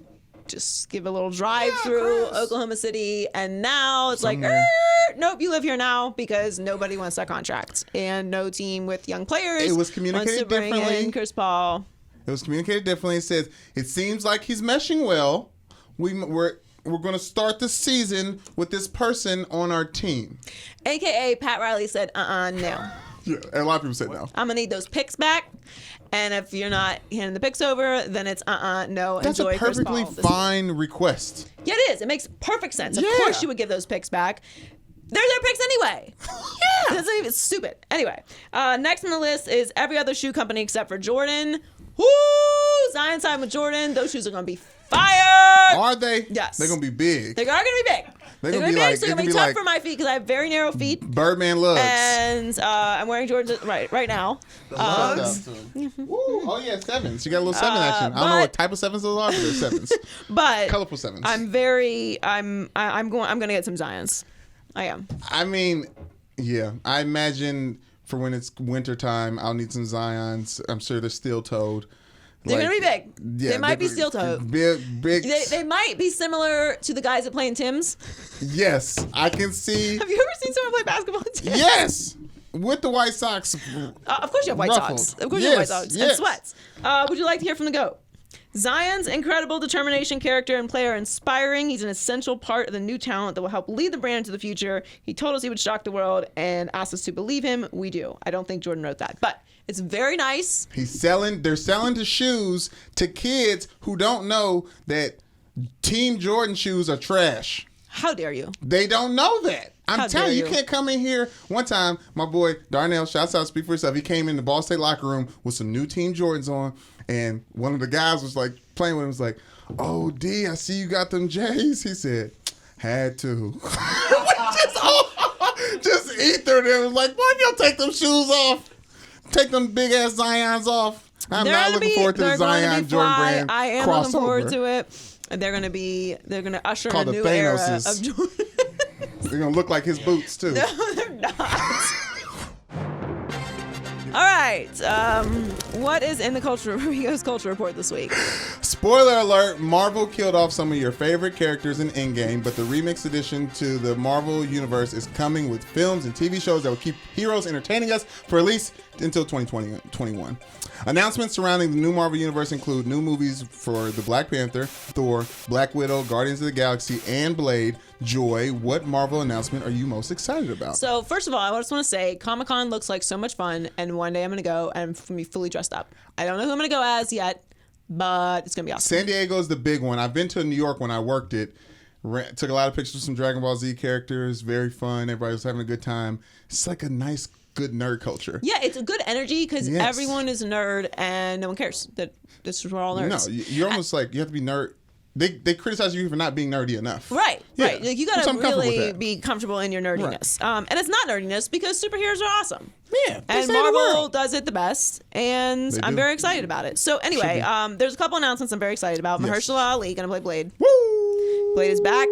Just give a little drive through Oklahoma City, and now it's like, nope, you live here now because nobody wants that contract, and no team with young players. It was wants communicated to bring differently. in Chris Paul. It was communicated differently. It says it seems like he's meshing well. We're going to start the season with this person on our team. AKA Pat Riley said, no. Yeah, and a lot of people said no. I'm gonna need those picks back, and if you're not handing the picks over, then it's no. That's enjoy a perfectly Chris Paul this year. fine request. Yeah, it is. It makes perfect sense. Of Yeah. course, you would give those picks back. They're their picks anyway. Yeah, it's stupid. Anyway, next on the list is every other shoe company except for Jordan. Woo! Zion signed with Jordan. Those shoes are gonna be fire. Are they? Yes. They're going to be big. They are gonna be big. They're They're gonna gonna be be like- big, so they're they're gonna gonna be be tough like- for my feet because I have very narrow feet. Birdman lugs. And I'm wearing Jordans right now. Ooh, oh yeah, sevens. You got a little seven action. I don't know what type of sevens those are, but they're sevens. But Colorful sevens. I'm gonna get some Zions. I am. I mean, yeah. I imagine for when it's winter time, I'll need some Zions. I'm sure they're steel-toed. They're gonna be big. Yeah, They might be they're steel-toed. Big. They might be similar to the guys that play in Tim's. Yes, I can see. Have you ever seen someone play basketball in Tim's? Yes, with the White Sox. Of course you have White Ruffled. Sox. Of course you have White Yes, Sox. yes. And sweats. Would you like to hear from the GOAT? Zion's incredible determination, character, and play are inspiring. He's an essential part of the new talent that will help lead the brand into the future. He told us he would shock the world and asked us to believe him. We do. I don't think Jordan wrote that, but it's very nice. They're selling the shoes to kids who don't know that Team Jordan shoes are trash. How dare you? They don't know that. How I'm telling dare you, you you. can't come in here. One time, my boy Darnell, shouts out, speak for yourself. He came in the Ball State locker room with some new Team Jordans on, and one of the guys was like playing with him. Was like, "Oh, D, I see you got them J's." He said, "Had to." just ethered it. Was like, "Why don't you take them shoes off? Take them big ass Zions off." I'm They're not gonna looking be- forward to the they're gonna Zion be Jordan fly. brand I am crossover. looking forward to it. They're gonna usher in Called a the new era Thanoses. of Jordan. They're gonna look like his boots too. No, they're not. All right. What is in the Rico's culture report this week? Spoiler alert, Marvel killed off some of your favorite characters in Endgame, but the remix edition to the Marvel universe is coming with films and TV shows that will keep heroes entertaining us for at least until 2021. Announcements surrounding the new Marvel universe include new movies for the Black Panther, Thor, Black Widow, Guardians of the Galaxy, and Blade. Joy, what Marvel announcement are you most excited about? So first of all, I just want to say Comic-Con looks like so much fun, and one day I'm going to go and I'm going to be fully dressed up. I don't know who I'm going to go as yet. but it's gonna be awesome. San Diego's the big one. I've been to New York when I worked it. Took a lot of pictures with some Dragon Ball Z characters. Very fun. Everybody was having a good time. It's like a nice, good nerd culture. Yeah, it's a good energy because Yes. everyone is a nerd and no one cares that this is we're all nerds. No, you're almost like you have to be nerd. They criticize you for not being nerdy enough. Right, Yeah. right. Like you So gotta I'm comfortable with really that. be comfortable in your nerdiness. And it's not nerdiness because superheroes are awesome. Yeah, they And save the Marvel world. does it the best, and They I'm do. very excited about it. So anyway, there's a couple announcements I'm very excited about. Yes. Mahershala Ali gonna play Blade. Woo! Blade is back.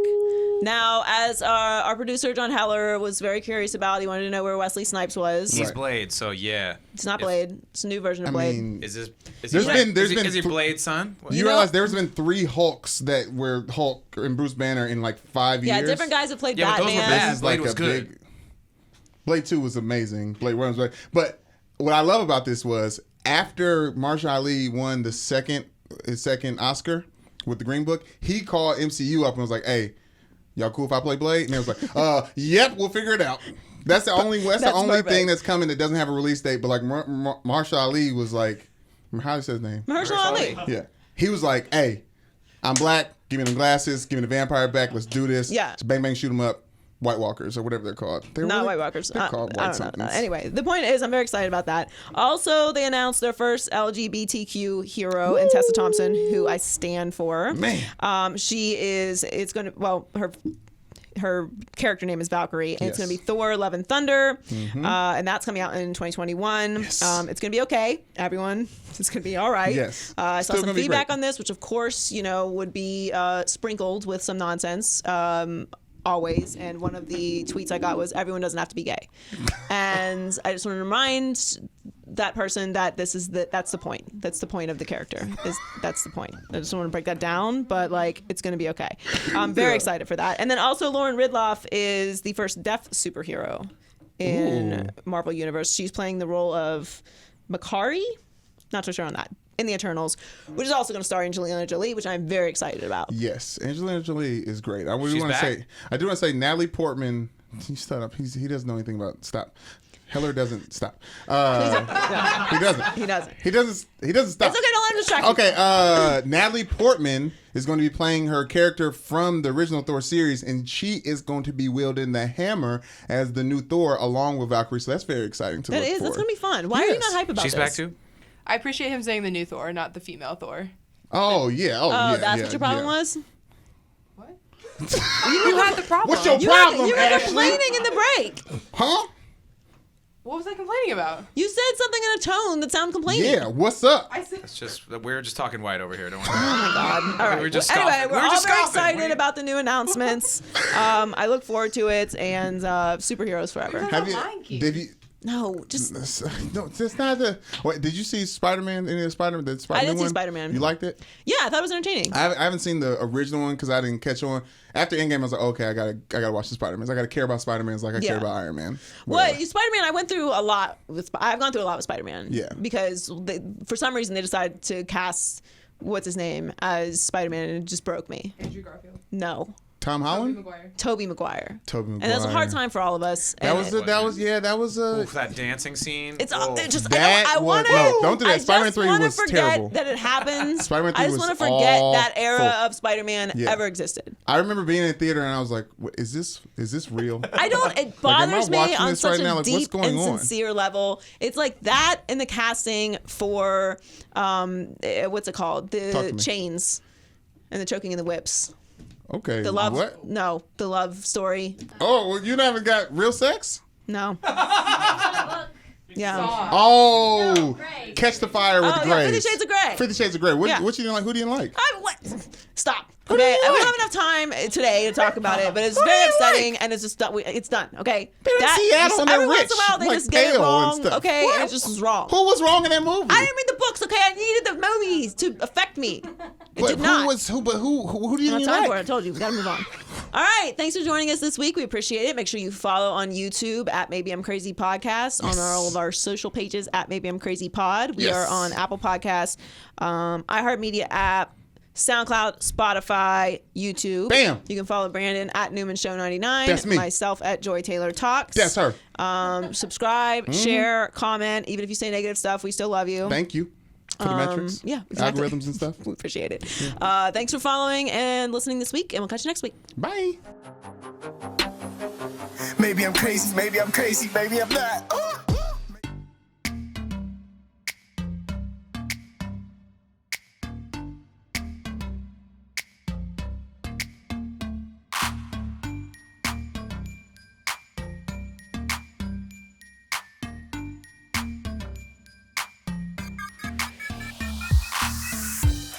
Now, as our producer John Heller was very curious about, he wanted to know where Wesley Snipes was. He's Right. Blade, so yeah. It's not If- Blade. It's a new version of I Blade. mean, Is this? Is There's he, been- there's is he, been is he th- Blade's son? What? you know- realize there's been 3 Hulks that were Hulk and Bruce Banner in like 5 years. Yeah, different guys have played Yeah, but those were Batman. bad. This is Blade like was a good. big. Blade 2 was amazing. Blade 1 was great. But what I love about this was after Mahershala Ali won his second Oscar with the Green Book, he called MCU up and was like, "Hey, y'all cool if I play Blade?" And they was like, "Yep, we'll figure it out." That's the only That's thing perfect. that's coming that doesn't have a release date. But like Mahershala Ali was like, how do you say his name? Mahershala Ali. Yeah, he was like, "Hey, I'm black. Give me them glasses. Give me the vampire back. Let's do this. Yeah. Just bang bang, shoot them up." White Walkers or whatever they're called. They're Not really- White Walkers. They're called I white don't know. somethings. Anyway, the point is, I'm very excited about that. Also, they announced their first LGBTQ hero in Tessa Thompson, who I stand for. Man. She is. It's going to. Well, her character name is Valkyrie, and it's Yes. going to be Thor: Love and Thunder, and that's coming out in 2021. Yes. It's going to be okay, everyone. It's going to be all right. Yes. I saw Still some gonna be feedback great. on this, which of course, would be sprinkled with some nonsense. Always, and one of the tweets I got was, "Everyone doesn't have to be gay," and I just want to remind that person that that's the point. That's the point of the character. That's the point. I just want to break that down, but like it's going to be okay. I'm very excited for that. And then also Lauren Ridloff is the first deaf superhero in Marvel Universe. She's playing the role of Makari. Not so sure on that. In the Eternals, which is also going to star Angelina Jolie, which I'm very excited about. Yes, Angelina Jolie is great. I do She's want to back? say Natalie Portman. He stood up. He doesn't know anything about stop. Heller doesn't stop. He doesn't. He doesn't. He doesn't stop. It's okay, don't let him distract you. Okay, Natalie Portman is going to be playing her character from the original Thor series, and she is going to be wielding the hammer as the new Thor, along with Valkyrie. So that's very exciting to look That's for. going to be fun. Why are you Yes. not hype about She's this? back too. I appreciate him saying the new Thor, not the female Thor. Oh yeah. Oh, Oh, yeah. that's yeah, what your problem yeah. was? What? You had the problem. What's your You problem, were Ashley? complaining in the break. Huh? What was I complaining about? You said something in a tone that sounded complaining. Yeah. What's up? I said It's just we're just talking white over here. Don't worry. Oh my God. All right. were just Well, anyway, scoffing. we're We were all just very scoffing. excited about the new announcements. I look forward to it, and superheroes forever. Have Lion King. Did you? No, just No, that's not the. Wait, did you see Spider-Man? Any of the Spider-Man? The Spider-Man I did see one? Spider-Man. You liked it? yeah, I thought it was entertaining. I haven't seen the original one because I didn't catch on. After Endgame, I was like, okay, I gotta watch the Spider-Mans. I gotta care about Spider-Mans like I Yeah. care about Iron Man. What Whatever. Spider-Man? I went through a lot with. I've gone through a lot with Spider-Man. Yeah. Because for some reason they decided to cast what's his name as Spider-Man, and it just broke me. Andrew Garfield. No, Tom Holland? Tobey Maguire. Tobey And that's a hard Maguire. time for all of us. That and was it- Oof, that dancing scene. It's Oh. it just That I was- want to. no, don't do that. I Spider-Man just 3 wanna was forget terrible. that it happened. Spider-Man 3 I just was want to forget that era awful. of Spider-Man Yeah. ever existed. I remember being in the theater and I was like, is this real? I don't. It Like, am I bothers me watching on this such right a now? Like, what's deep going and on? sincere level. It's like that in the casting for what's it called? Talk to The me. chains and the choking and the whips. Okay. The love. What? No, the love story. Oh, well, you haven't got real sex? No. Yeah. Oh, Catch the Fire with Oh, the yeah, Grays. 50 Shades of Grey. 50 Shades of Grey. What, Yeah. what you didn't like? Who didn't like? What? Stop. do Okay, you I don't like? have enough time today to talk about it, but it's Who do very you upsetting, like? and it's just it's done. Okay, They're in Seattle and they're every once rich, in a while they like just get it pale and wrong. stuff. Okay, What? and it just was wrong. Who was wrong in that movie? I didn't read the books. Okay, I needed the movies to affect me. It But did not. who I didn't don't you have time for it. I like? told you. We gotta move on. All right. Thanks for joining us this week. We appreciate it. Make sure you follow on YouTube at Maybe I'm Crazy Podcast, on all of our social pages at Maybe I'm Crazy Pod. We Yes. are on Apple Podcasts, iHeartMedia app, SoundCloud, Spotify, YouTube. Bam. You can follow Brandon at Newman Show 99. That's me. Myself at Joy Taylor Talks. That's her. Subscribe, share, comment. Even if you say negative stuff, we still love you. Thank you. For the metrics? Yeah, exactly. Algorithms and stuff? We appreciate it. Thanks for following and listening this week, and we'll catch you next week. Bye. Maybe I'm crazy, maybe I'm crazy, maybe I'm not.